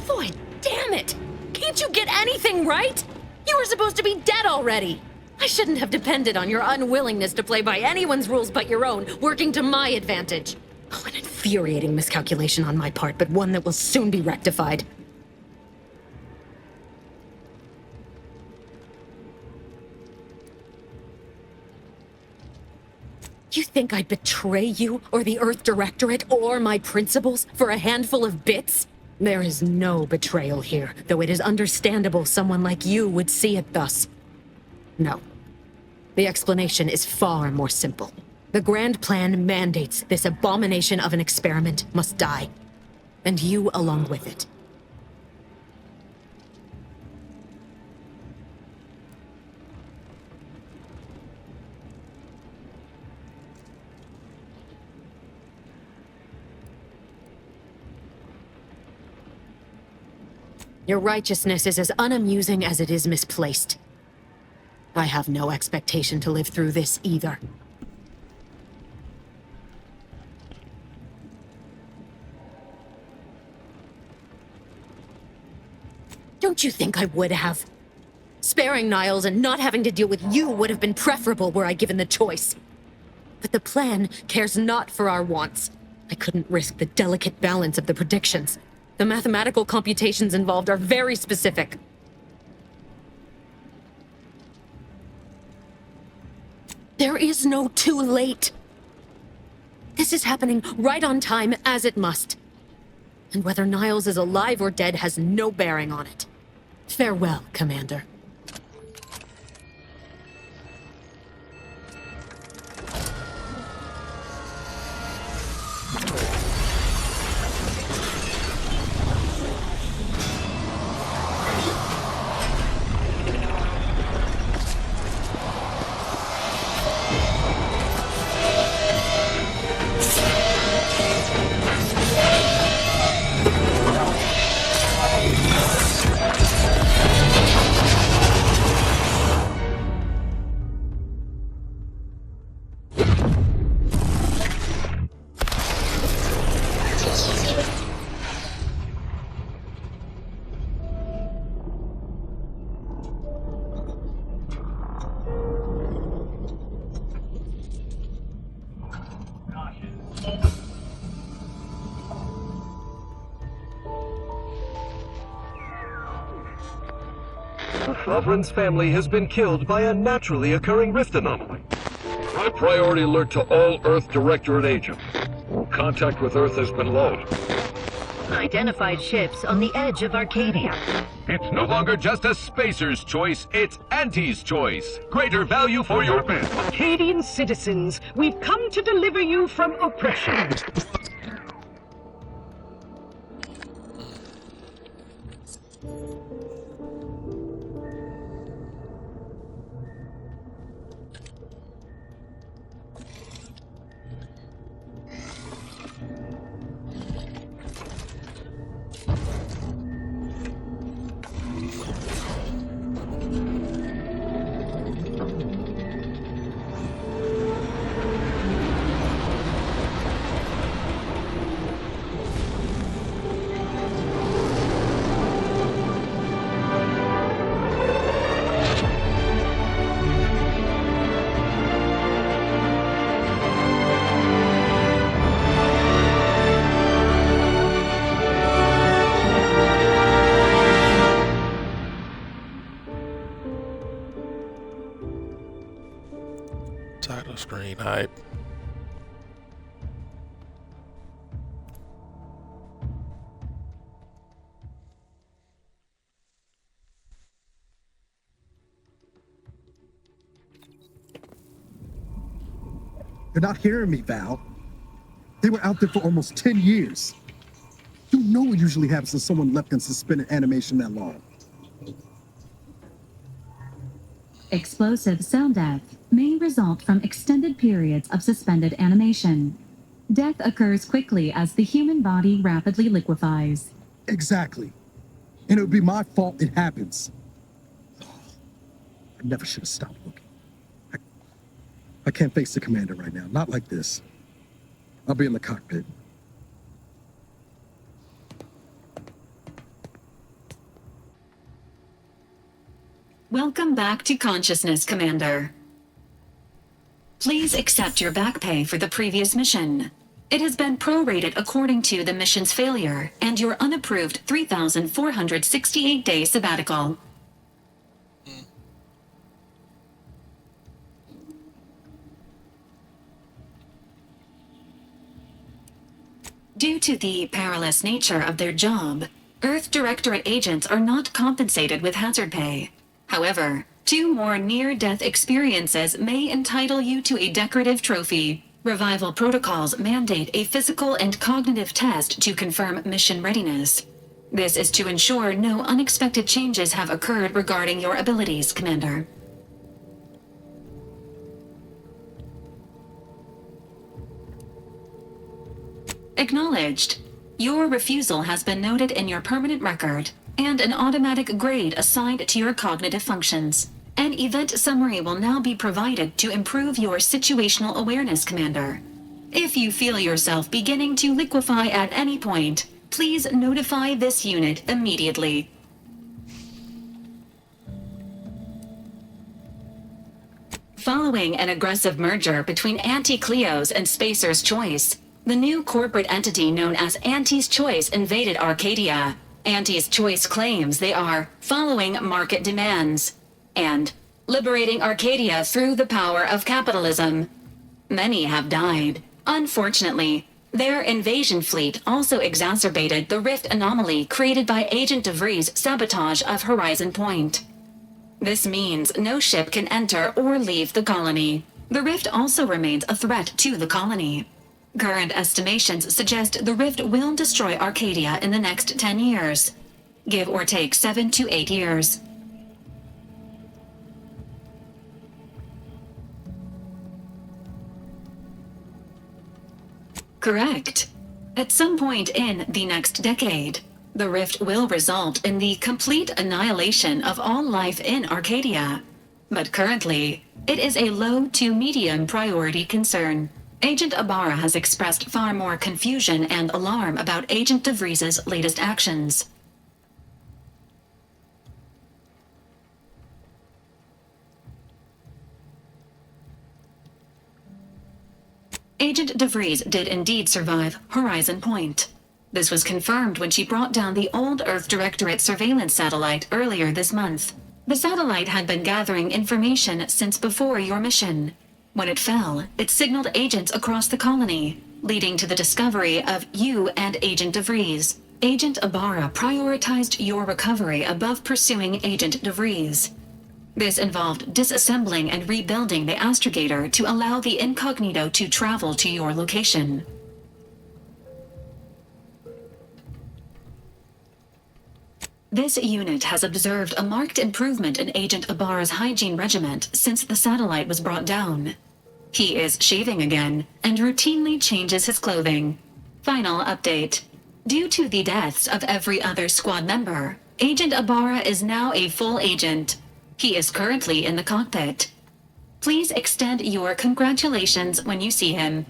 Boy, damn it! Can't you get anything right? You were supposed to be dead already! I shouldn't have depended on your unwillingness to play by anyone's rules but your own, working to my advantage. Oh, an infuriating miscalculation on my part, but one that will soon be rectified. You think I'd betray you, or the Earth Directorate, or my principals for a handful of bits? There is no betrayal here, though it is understandable someone like you would see it thus. No. The explanation is far more simple. The grand plan mandates this abomination of an experiment must die. And you along with it. Your righteousness is as unamusing as it is misplaced. I have no expectation to live through this either. Don't you think I would have? Sparing Niles and not having to deal with you would have been preferable were I given the choice. But the plan cares not for our wants. I couldn't risk the delicate balance of the predictions. The mathematical computations involved are very specific. There is no too late. This is happening right on time, as it must. And whether Niles is alive or dead has no bearing on it. Farewell, Commander. Sovereign's family has been killed by a naturally occurring rift anomaly. High priority alert to all Earth Directorate agents. Contact with Earth has been low. Identified ships on the edge of Arcadia. It's no longer just a spacer's choice, it's Auntie's choice. Greater value for your men. Arcadian citizens, we've come to deliver you from oppression. Title screen hype. You're not hearing me, Val. They were out there for almost 10 years. You know what usually happens when someone left in suspended animation that long. Explosive cell death may result from extended periods of suspended animation. Death occurs quickly as the human body rapidly liquefies. Exactly. And it would be my fault it happens. I never should have stopped looking. I can't face the commander right now. Not like this. I'll be in the cockpit. Welcome back to consciousness, Commander. Please accept your back pay for the previous mission. It has been prorated according to the mission's failure and your unapproved 3,468-day sabbatical. Due to the perilous nature of their job, Earth Directorate agents are not compensated with hazard pay. However, 2 more near-death experiences may entitle you to a decorative trophy. Revival protocols mandate a physical and cognitive test to confirm mission readiness. This is to ensure no unexpected changes have occurred regarding your abilities, Commander. Acknowledged. Your refusal has been noted in your permanent record, and an automatic grade assigned to your cognitive functions. An event summary will now be provided to improve your situational awareness, Commander. If you feel yourself beginning to liquefy at any point, please notify this unit immediately. Following an aggressive merger between Anti-Cleo's and Spacer's Choice, the new corporate entity known as Anti's Choice invaded Arcadia. Anti's Choice claims they are following market demands and liberating Arcadia through the power of capitalism. Many have died. Unfortunately, their invasion fleet also exacerbated the rift anomaly created by Agent DeVries' sabotage of Horizon Point. This means no ship can enter or leave the colony. The rift also remains a threat to the colony. Current estimations suggest the rift will destroy Arcadia in the next 10 years, give or take 7 to 8 years. Correct. At some point in the next decade, the rift will result in the complete annihilation of all life in Arcadia. But currently, it is a low to medium priority concern. Agent Ibarra has expressed far more confusion and alarm about Agent DeVries' latest actions. Agent DeVries did indeed survive Horizon Point. This was confirmed when she brought down the old Earth Directorate surveillance satellite earlier this month. The satellite had been gathering information since before your mission. When it fell, it signaled agents across the colony, leading to the discovery of you and Agent DeVries. Agent Ibarra prioritized your recovery above pursuing Agent DeVries. This involved disassembling and rebuilding the astrogator to allow the incognito to travel to your location. This unit has observed a marked improvement in Agent Ibarra's hygiene regiment since the satellite was brought down. He is shaving again and routinely changes his clothing. Final update. Due to the deaths of every other squad member, Agent Ibarra is now a full agent. He is currently in the cockpit. Please extend your congratulations when you see him.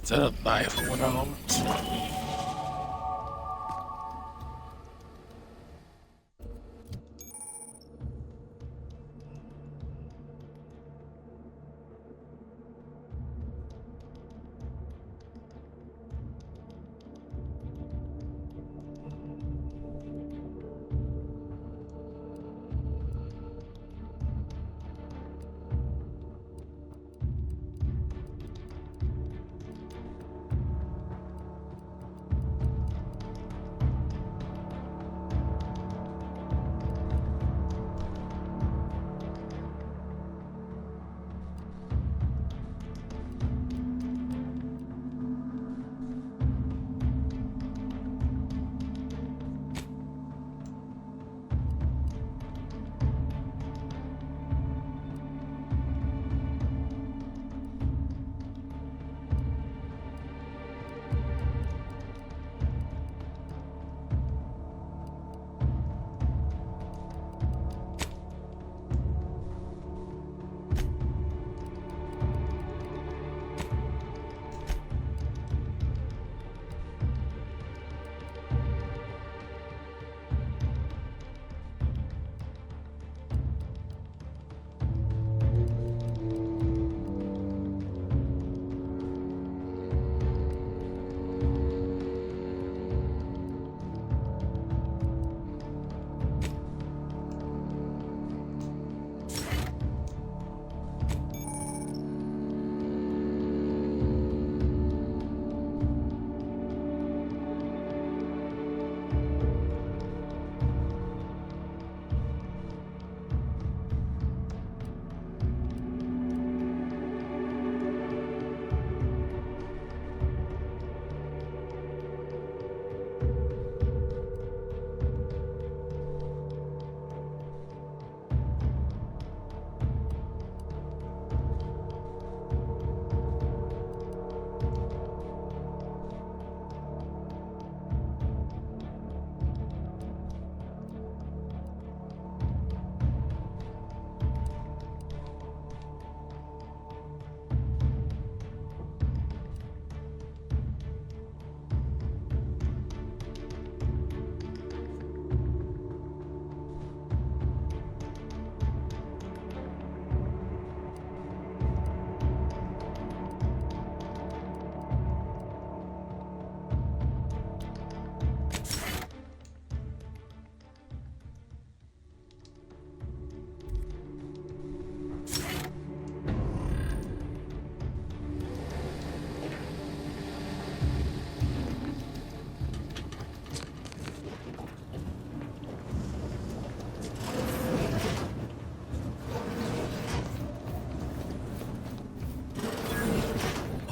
Is that a knife or whatever?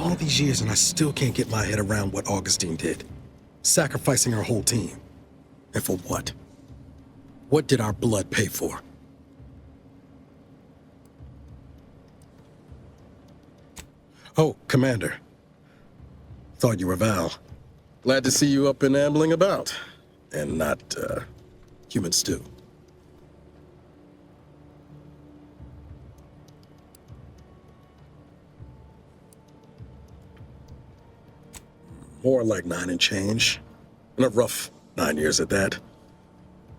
All these years and I still can't get my head around what Augustine did. Sacrificing her whole team. And for what? What did our blood pay for? Oh, Commander. Thought you were Val. Glad to see you up and ambling about. And not, human stew. More like 9 and change. And a rough 9 years at that.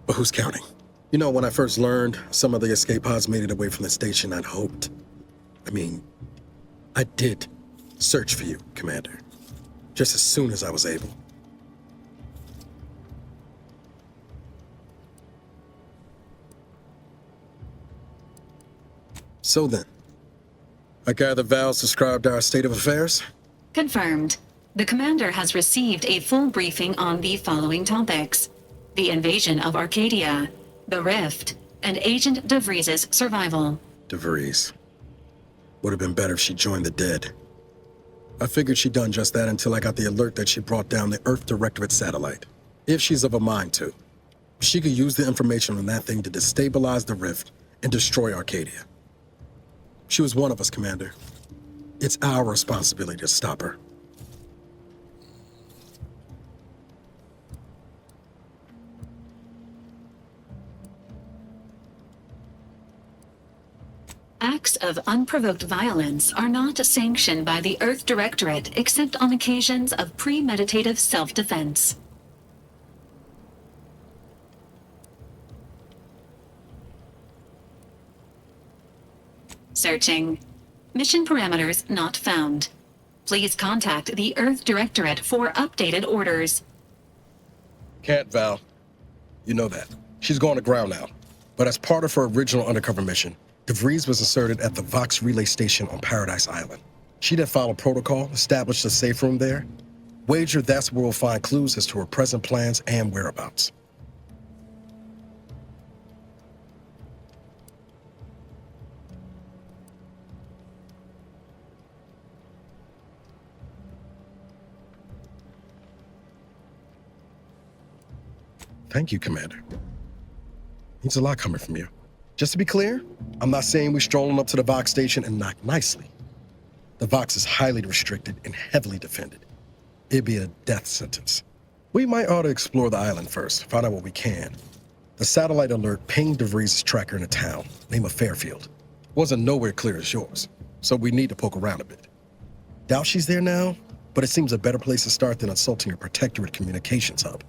But who's counting? You know, when I first learned some of the escape pods made it away from the station, I'd hoped. I did search for you, Commander. Just as soon as I was able. So then, I gather Val's described our state of affairs? Confirmed. The commander has received a full briefing on the following topics: the invasion of Arcadia, the Rift, and Agent DeVries' survival. DeVries. Would have been better if she joined the dead. I figured she'd done just that until I got the alert that she brought down the Earth Directorate satellite. If she's of a mind to, she could use the information on that thing to destabilize the Rift and destroy Arcadia. She was one of us, Commander. It's our responsibility to stop her. Acts of unprovoked violence are not sanctioned by the Earth Directorate except on occasions of premeditative self-defense. Searching. Mission parameters not found. Please contact the Earth Directorate for updated orders. Can't, Val. You know that. She's going to ground now. But as part of her original undercover mission, DeVries was inserted at the Vox relay station on Paradise Island. She then followed protocol, established a safe room there. Wager that's where we'll find clues as to her present plans and whereabouts. Thank you, Commander. Means a lot coming from you. Just to be clear, I'm not saying we're strolling up to the Vox station and knock nicely. The Vox is highly restricted and heavily defended. It'd be a death sentence. We might ought to explore the island first, find out what we can. The satellite alert pinged DeVries' tracker in a town, name of Fairfield. Wasn't nowhere clear as yours, so we need to poke around a bit. Doubt she's there now, but it seems a better place to start than assaulting your Protectorate communications hub.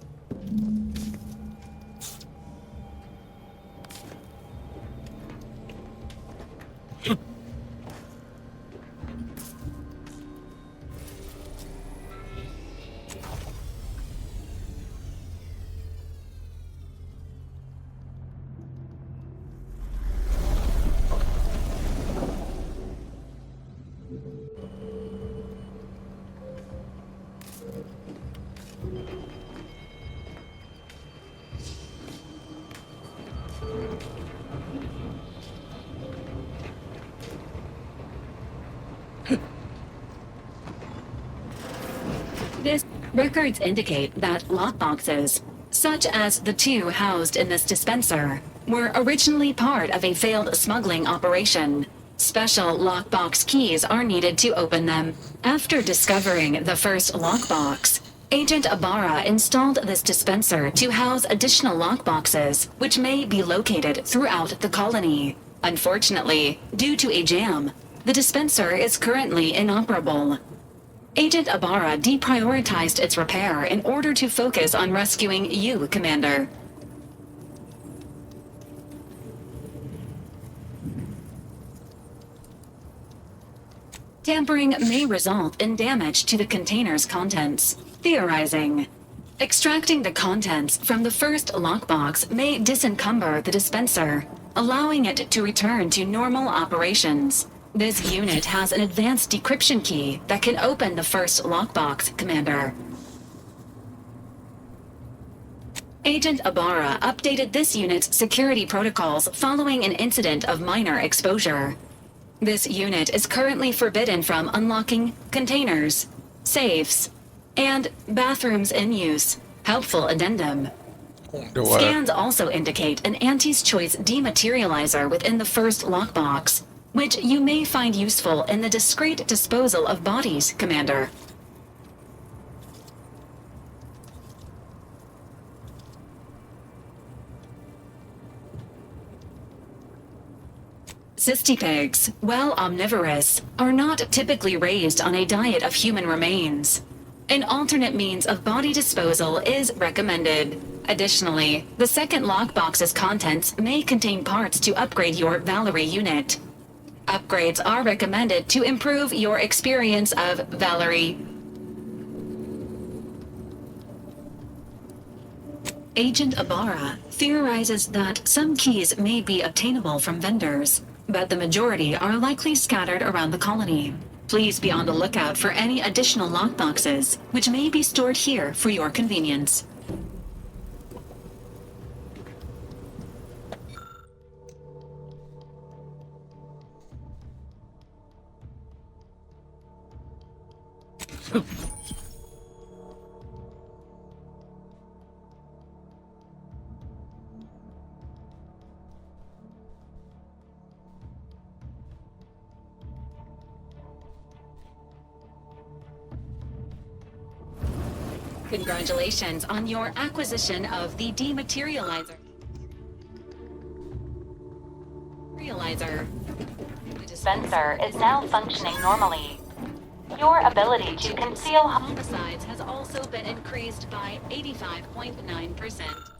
Records indicate that lockboxes, such as the two housed in this dispenser, were originally part of a failed smuggling operation. Special lockbox keys are needed to open them. After discovering the first lockbox, Agent Ibarra installed this dispenser to house additional lockboxes, which may be located throughout the colony. Unfortunately, due to a jam, the dispenser is currently inoperable. Agent Ibarra deprioritized its repair in order to focus on rescuing you, Commander. Tampering may result in damage to the container's contents. Theorizing. Extracting the contents from the first lockbox may disencumber the dispenser, allowing it to return to normal operations. This unit has an advanced decryption key that can open the first lockbox, Commander. Agent Ibarra updated this unit's security protocols following an incident of minor exposure. This unit is currently forbidden from unlocking containers, safes, and bathrooms in use. Helpful addendum. Scans also indicate an Auntie's Choice dematerializer within the first lockbox, which you may find useful in the discreet disposal of bodies, Commander. Cystipegs, while omnivorous, are not typically raised on a diet of human remains. An alternate means of body disposal is recommended. Additionally, the second lockbox's contents may contain parts to upgrade your Valerie unit. Upgrades are recommended to improve your experience of Valerie. Agent Ibarra theorizes that some keys may be obtainable from vendors, but the majority are likely scattered around the colony. Please be on the lookout for any additional lockboxes, which may be stored here for your convenience. Congratulations on your acquisition of the dematerializer. Dispenser is now functioning normally. Your ability to conceal homicides has also been increased by 85.9%.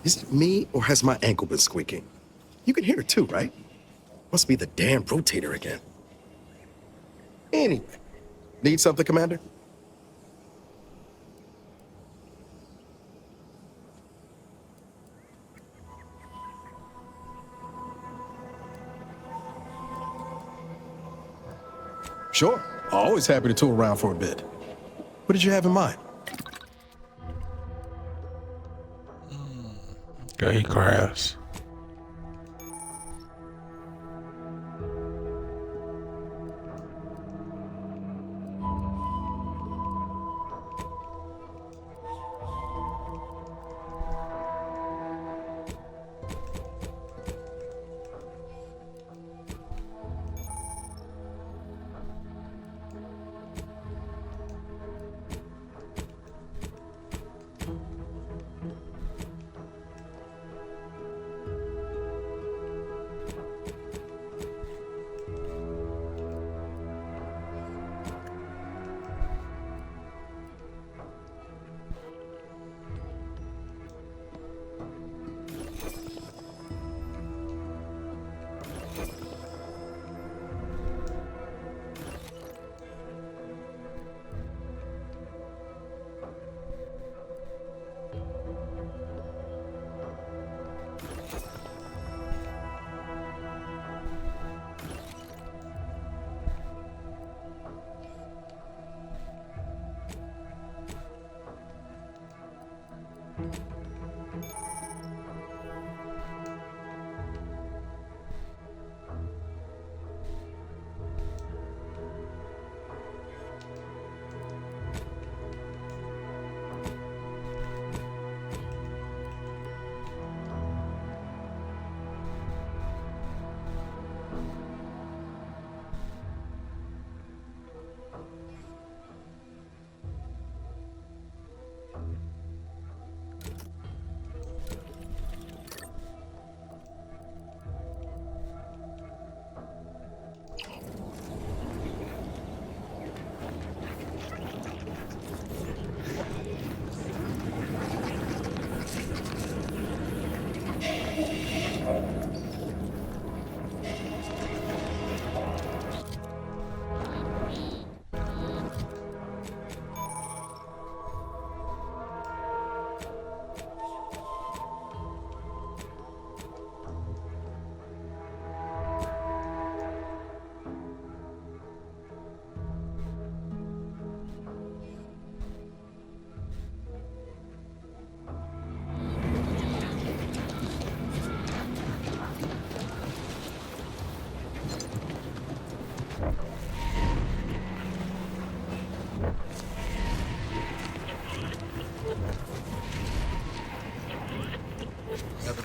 Is it me, or has my ankle been squeaking? You can hear it too, right? Must be the damn rotator again. Anyway, need something, Commander? Sure, always happy to tool around for a bit. What did you have in mind? Gay grass.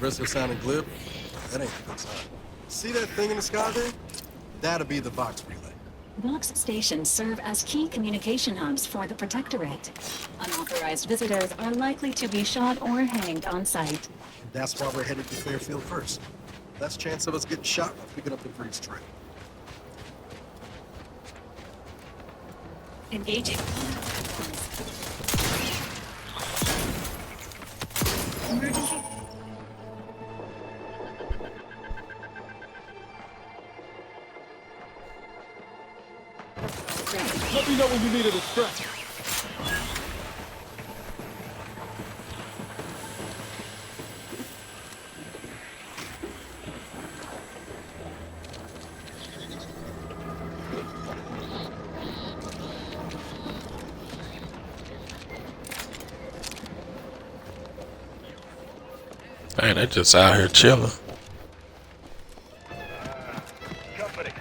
risk of sounding glib, that ain't a good sign. See that thing in the sky there? That'll be the Vox relay. Vox stations serve as key communication hubs for the Protectorate. Unauthorized visitors are likely to be shot or hanged on site. That's why we're headed to Fairfield first. Less chance of us getting shot while picking up the freeze trail. Engaging. Emergency. Let me know when you need a distraction. Man, they just out here chilling. Company.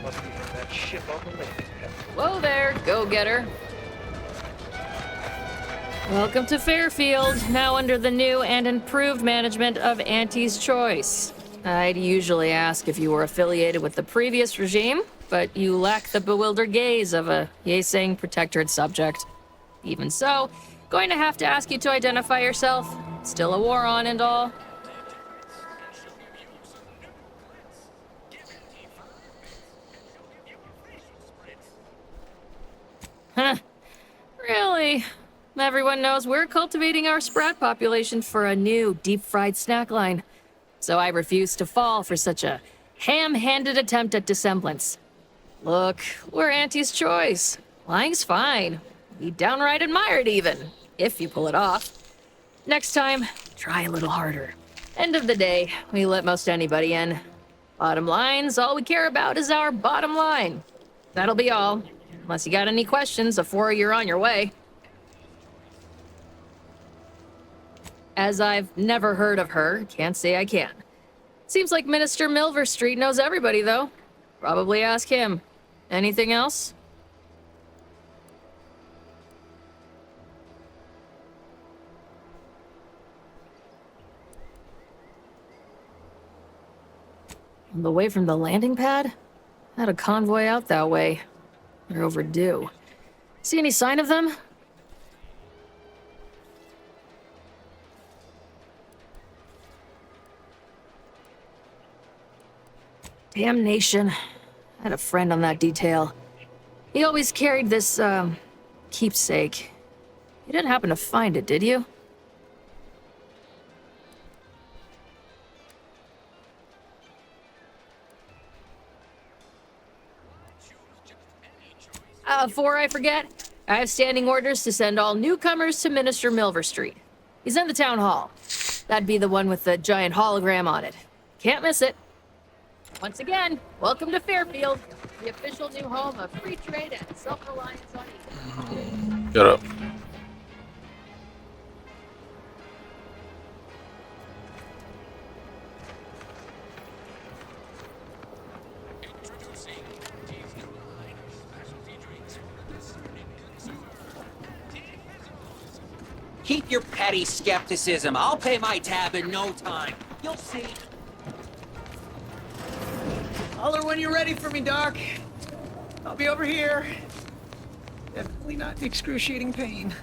Must be from that ship on the lake. Whoa there, go-getter. Welcome to Fairfield, now under the new and improved management of Auntie's Choice. I'd usually ask if you were affiliated with the previous regime, but you lack the bewildered gaze of a yay-saying Protectorate subject. Even so, going to have to ask you to identify yourself. Still a war on and all. Huh. Really? Everyone knows we're cultivating our sprat population for a new deep-fried snack line. So I refuse to fall for such a ham-handed attempt at dissemblance. Look, we're Auntie's Choice. Lying's fine. We downright admire it even, if you pull it off. Next time, try a little harder. End of the day, we let most anybody in. Bottom line's all we care about is our bottom line. That'll be all. Unless you got any questions before you're on your way. As I've never heard of her, can't say I can. Seems like Minister Milverstreet knows everybody, though. Probably ask him. Anything else? On the way from the landing pad? Had a convoy out that way. They're overdue. See any sign of them? Damnation. I had a friend on that detail. He always carried this, keepsake. You didn't happen to find it, did you? Before I forget, I have standing orders to send all newcomers to Minister Milverstreet. He's in the town hall. That'd be the one with the giant hologram on it. Can't miss it. Once again, welcome to Fairfield, the official new home of free trade and self-reliance on each. Get up. Keep your petty skepticism. I'll pay my tab in no time. You'll see. Holler when you're ready for me, Doc. I'll be over here. Definitely not in excruciating pain.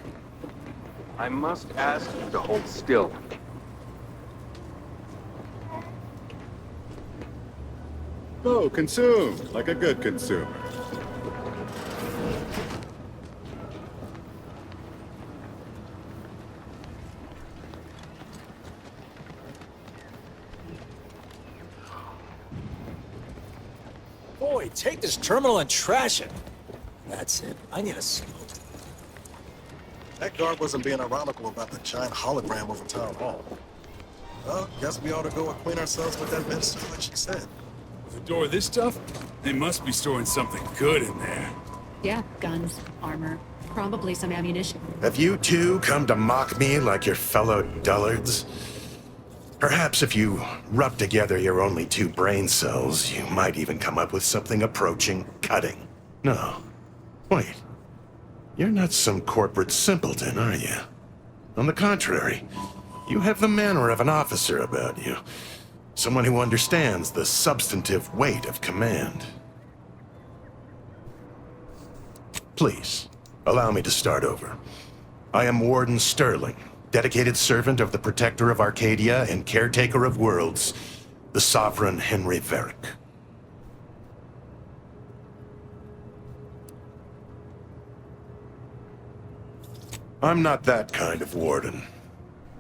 I must ask you to hold still. Oh, consume, like a good consumer. Boy, take this terminal and trash it. That's it. I need a smoke. That guard wasn't being ironical about the giant hologram over town hall. Well, guess we ought to go acquaint ourselves with that minister like she said. The door of this stuff? They must be storing something good in there. Yeah, guns, armor, probably some ammunition. Have you two come to mock me like your fellow dullards? Perhaps if you rub together your only 2 brain cells, you might even come up with something approaching cutting. No. Wait. You're not some corporate simpleton, are you? On the contrary, You have the manner of an officer about you. Someone who understands the substantive weight of command. Please, allow me to start over. I am Warden Sterling, dedicated servant of the Protector of Arcadia and Caretaker of Worlds, the Sovereign Henry Varick. I'm not that kind of warden.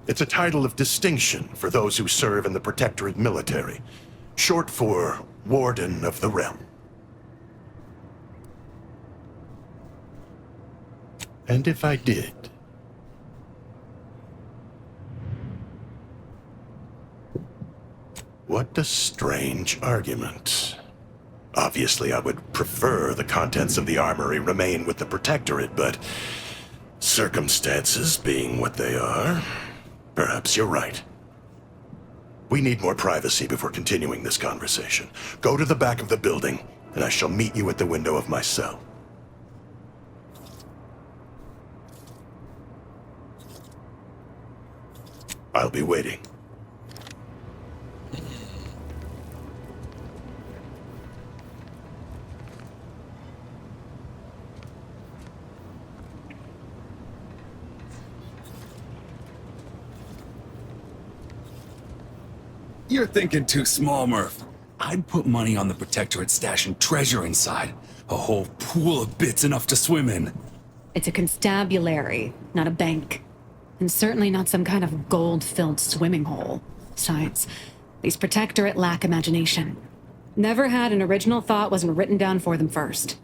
It's a title of distinction for those who serve in the Protectorate military, short for Warden of the Realm. And if I did... What a strange argument. Obviously, I would prefer the contents of the armory remain with the Protectorate, but circumstances being what they are, perhaps you're right. We need more privacy before continuing this conversation. Go to the back of the building, and I shall meet you at the window of my cell. I'll be waiting. You're thinking too small, Murph. I'd put money on the Protectorate stashing treasure inside. A whole pool of bits enough to swim in. It's a constabulary, not a bank. And certainly not some kind of gold-filled swimming hole. Besides, these Protectorate lack imagination. Never had an original thought wasn't written down for them first.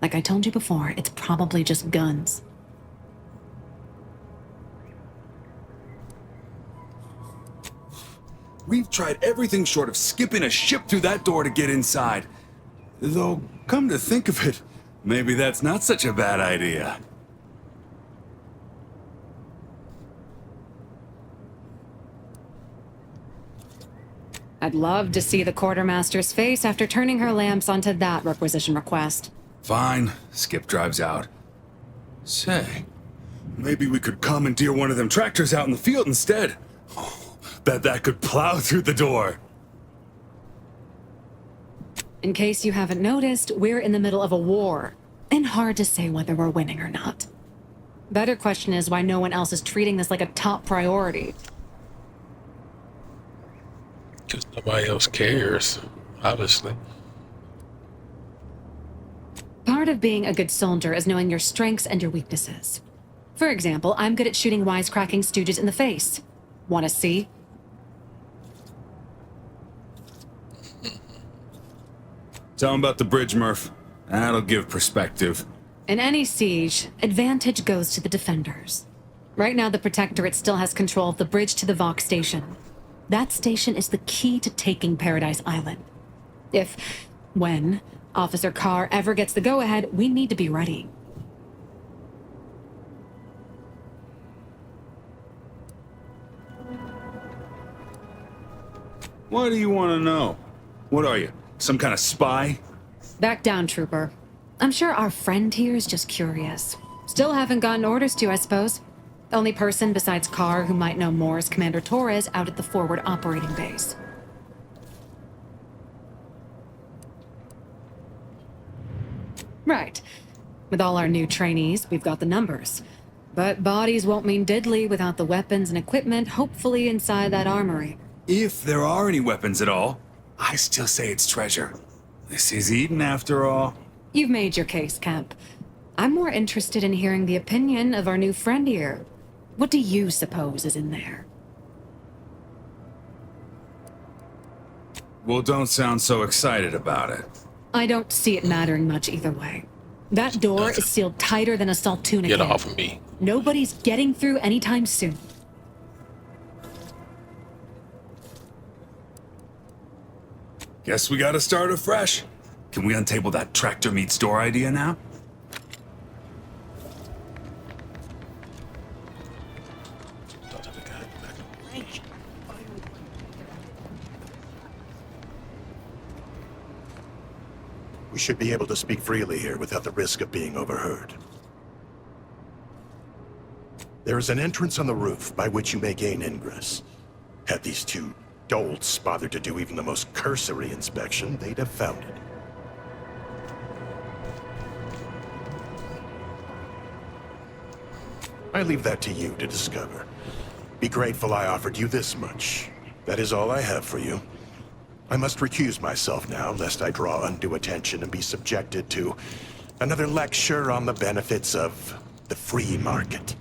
Like I told you before, it's probably just guns. We've tried everything short of skipping a ship through that door to get inside. Though, come to think of it, maybe that's not such a bad idea. I'd love to see the quartermaster's face after turning her lamps onto that requisition request. Fine, Skip drives out. Say, maybe we could commandeer one of them tractors out in the field instead. Bet that could plow through the door. In case you haven't noticed, we're in the middle of a war, and hard to say whether we're winning or not. Better question is why no one else is treating this like a top priority. Because nobody else cares, obviously. Part of being a good soldier is knowing your strengths and your weaknesses. For example, I'm good at shooting wisecracking stooges in the face. Want to see? Tell him about the bridge, Murph. That'll give perspective. In any siege, advantage goes to the defenders. Right now, the Protectorate still has control of the bridge to the Vox station. That station is the key to taking Paradise Island. When, Officer Carr ever gets the go-ahead, we need to be ready. What do you want to know? What are you, some kind of spy? Back down, Trooper. I'm sure our friend here is just curious. Still haven't gotten orders to, I suppose. The only person besides Carr who might know more is Commander Torres out at the forward operating base. Right. With all our new trainees, we've got the numbers. But bodies won't mean diddly without the weapons and equipment hopefully inside that armory. If there are any weapons at all, I still say it's treasure. This is Eden after all. You've made your case, Cap. I'm more interested in hearing the opinion of our new friend here. What do you suppose is in there? Well, don't sound so excited about it. I don't see it mattering much either way. That door is sealed tighter than a saltuna Get can. off of me. Nobody's getting through anytime soon. Guess we gotta start afresh. Can we untable that tractor meets door idea now? We should be able to speak freely here without the risk of being overheard. There is an entrance on the roof by which you may gain ingress. Had these two dolts bothered to do even the most cursory inspection, they'd have found it. I leave that to you to discover. Be grateful I offered you this much. That is all I have for you. I must recuse myself now, lest I draw undue attention and be subjected to another lecture on the benefits of the free market.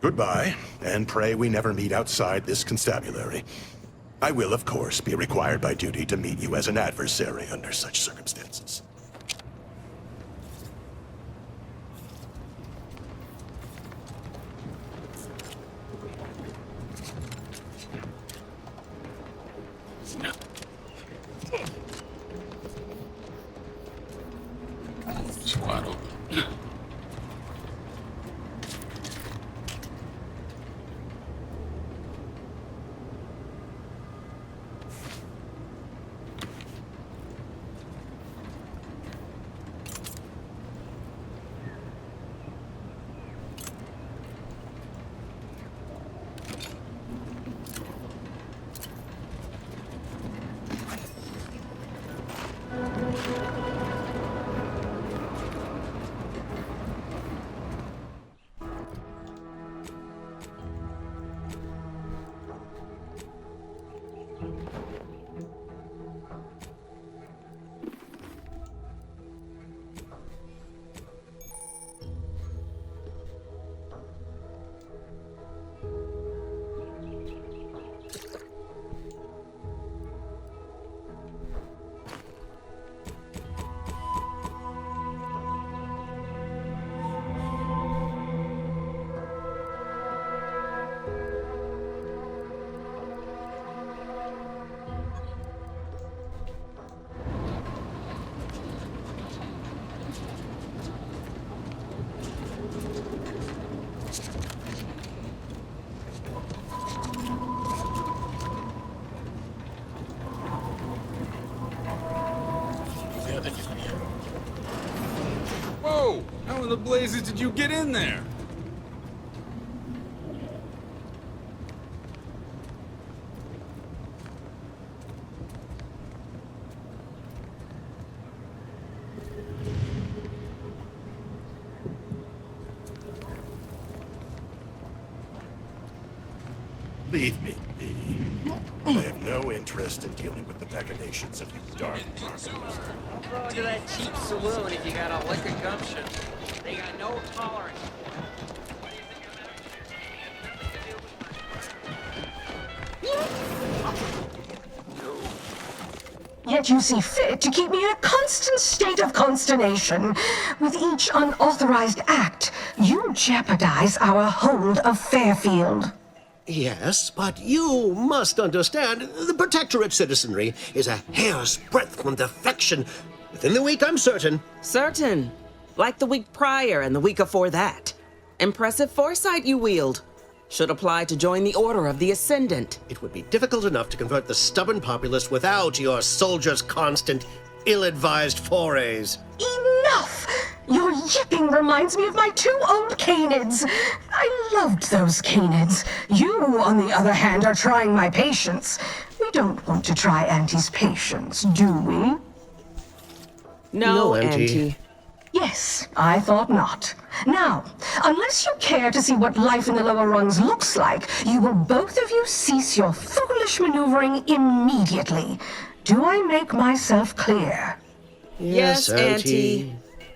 Goodbye, and pray we never meet outside this constabulary. I will, of course, be required by duty to meet you as an adversary under such circumstances. It's wide open. Whoa! How in the blazes did you get in there? Leave me be. I have no interest in dealing with the machinations of you dark marketers. Go to that cheap saloon if you got a lick of gumption. They got no tolerance. Yet you see fit to keep me in a constant state of consternation. With each unauthorized act, you jeopardize our hold of Fairfield. Yes, but you must understand, the Protectorate citizenry is a hair's breadth from defection. Within the week, I'm certain. Certain. Like the week prior and the week before that. Impressive foresight you wield. Should apply to join the Order of the Ascendant. It would be difficult enough to convert the stubborn populace without your soldiers' constant, ill-advised forays. Enough! Your yipping reminds me of my 2 old canids. I loved those canids. You, on the other hand, are trying my patience. We don't want to try Auntie's patience, do we? No, Auntie. Yes, I thought not. Now, unless you care to see what life in the lower rungs looks like, you will both of you cease your foolish maneuvering immediately. Do I make myself clear? Yes, Auntie.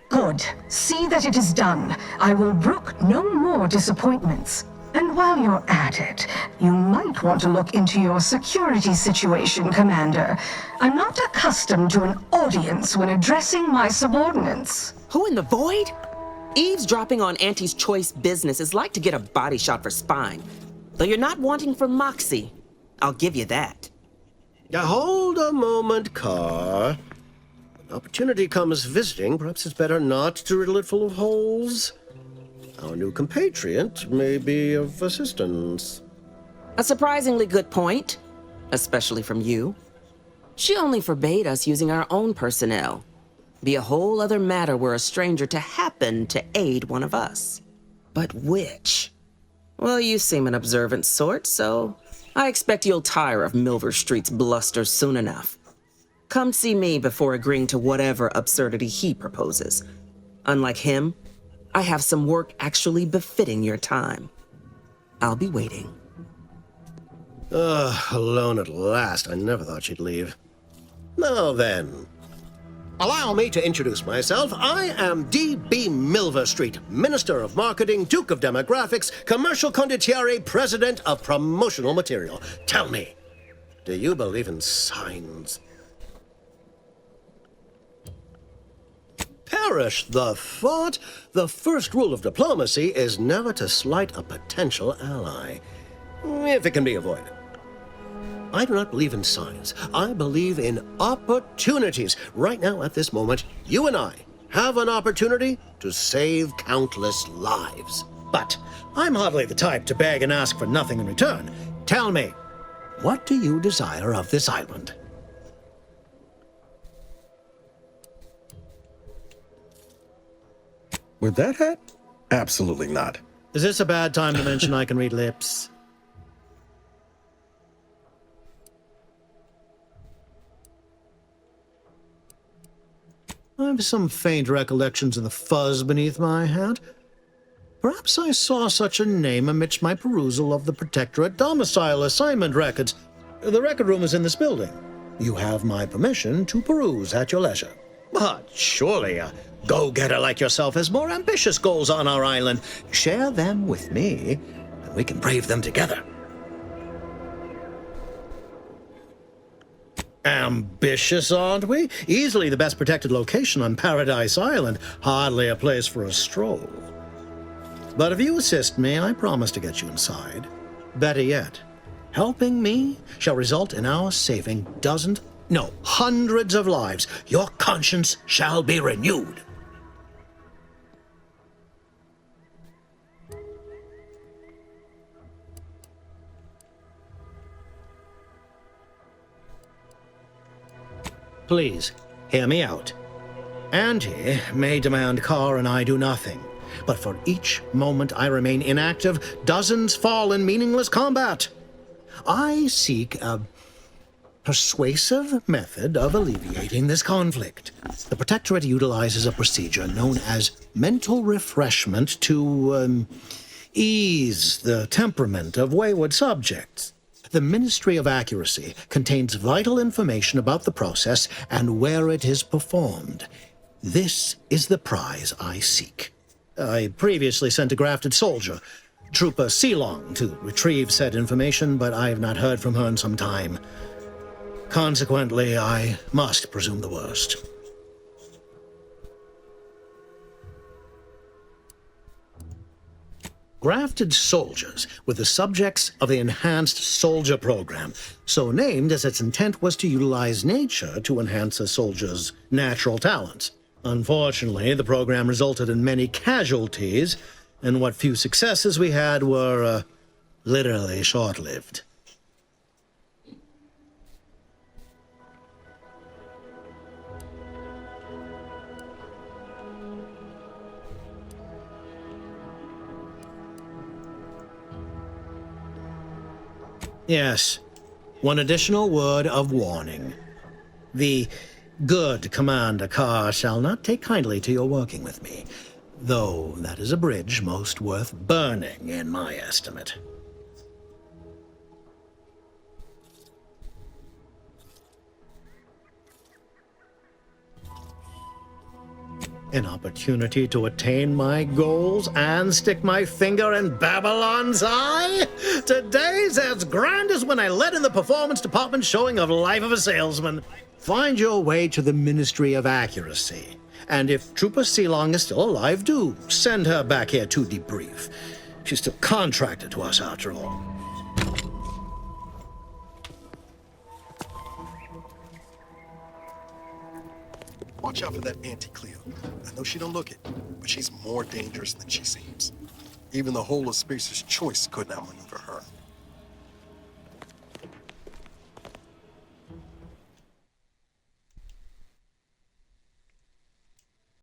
Good. See that it is done. I will brook no more disappointments. And while you're at it, you might want to look into your security situation, Commander. I'm not accustomed to an audience when addressing my subordinates. Who in the void? Eavesdropping on Auntie's choice business is like to get a body shot for spine. Though you're not wanting for moxie. I'll give you that. Hold a moment, Carr. When opportunity comes visiting, perhaps it's better not to riddle it full of holes. Our new compatriot may be of assistance. A surprisingly good point, especially from you. She only forbade us using our own personnel. Be a whole other matter were a stranger to happen to aid one of us. But which? Well, you seem an observant sort, so I expect you'll tire of Milver Street's bluster soon enough. Come see me before agreeing to whatever absurdity he proposes. Unlike him, I have some work actually befitting your time. I'll be waiting. Alone at last. I never thought she'd leave. Now then, allow me to introduce myself. I am D.B. Milver Street, Minister of Marketing, Duke of Demographics, Commercial Condottiere, President of Promotional Material. Tell me, do you believe in signs? Perish the thought! The first rule of diplomacy is never to slight a potential ally, if it can be avoided. I do not believe in signs. I believe in opportunities. Right now, at this moment, you and I have an opportunity to save countless lives. But I'm hardly the type to beg and ask for nothing in return. Tell me, what do you desire of this island? With that hat? Absolutely not. Is this a bad time to mention I can read lips? I have some faint recollections of the fuzz beneath my hat. Perhaps I saw such a name amidst my perusal of the Protectorate domicile assignment records. The record room is in this building. You have my permission to peruse at your leisure. But surely a go-getter like yourself has more ambitious goals on our island. Share them with me, and we can brave them together. Ambitious, aren't we? Easily the best protected location on Paradise Island. Hardly a place for a stroll. But if you assist me, I promise to get you inside. Better yet, helping me shall result in our saving dozens, no, hundreds of lives. Your conscience shall be renewed. Please, hear me out. Auntie may demand Carr and I do nothing, but for each moment I remain inactive, dozens fall in meaningless combat. I seek a persuasive method of alleviating this conflict. The Protectorate utilizes a procedure known as mental refreshment to ease the temperament of wayward subjects. The Ministry of Accuracy contains vital information about the process and where it is performed. This is the prize I seek. I previously sent a grafted soldier, Trooper Sealong, to retrieve said information, but I have not heard from her in some time. Consequently, I must presume the worst. Grafted soldiers were the subjects of the Enhanced Soldier Program, so named as its intent was to utilize nature to enhance a soldier's natural talents. Unfortunately, the program resulted in many casualties, and what few successes we had were literally short-lived. Yes, one additional word of warning. The good Commander Carr shall not take kindly to your working with me, though that is a bridge most worth burning in my estimate. An opportunity to attain my goals and stick my finger in Babylon's eye? Today's as grand as when I led in the performance department showing of Life of a Salesman. Find your way to the Ministry of Accuracy. And if Trooper Sealong is still alive, do send her back here to debrief. She's still contracted to us after all. Watch out for that Auntie Cleo. I know she don't look it, but she's more dangerous than she seems. Even the whole of Spacer's Choice could not maneuver her.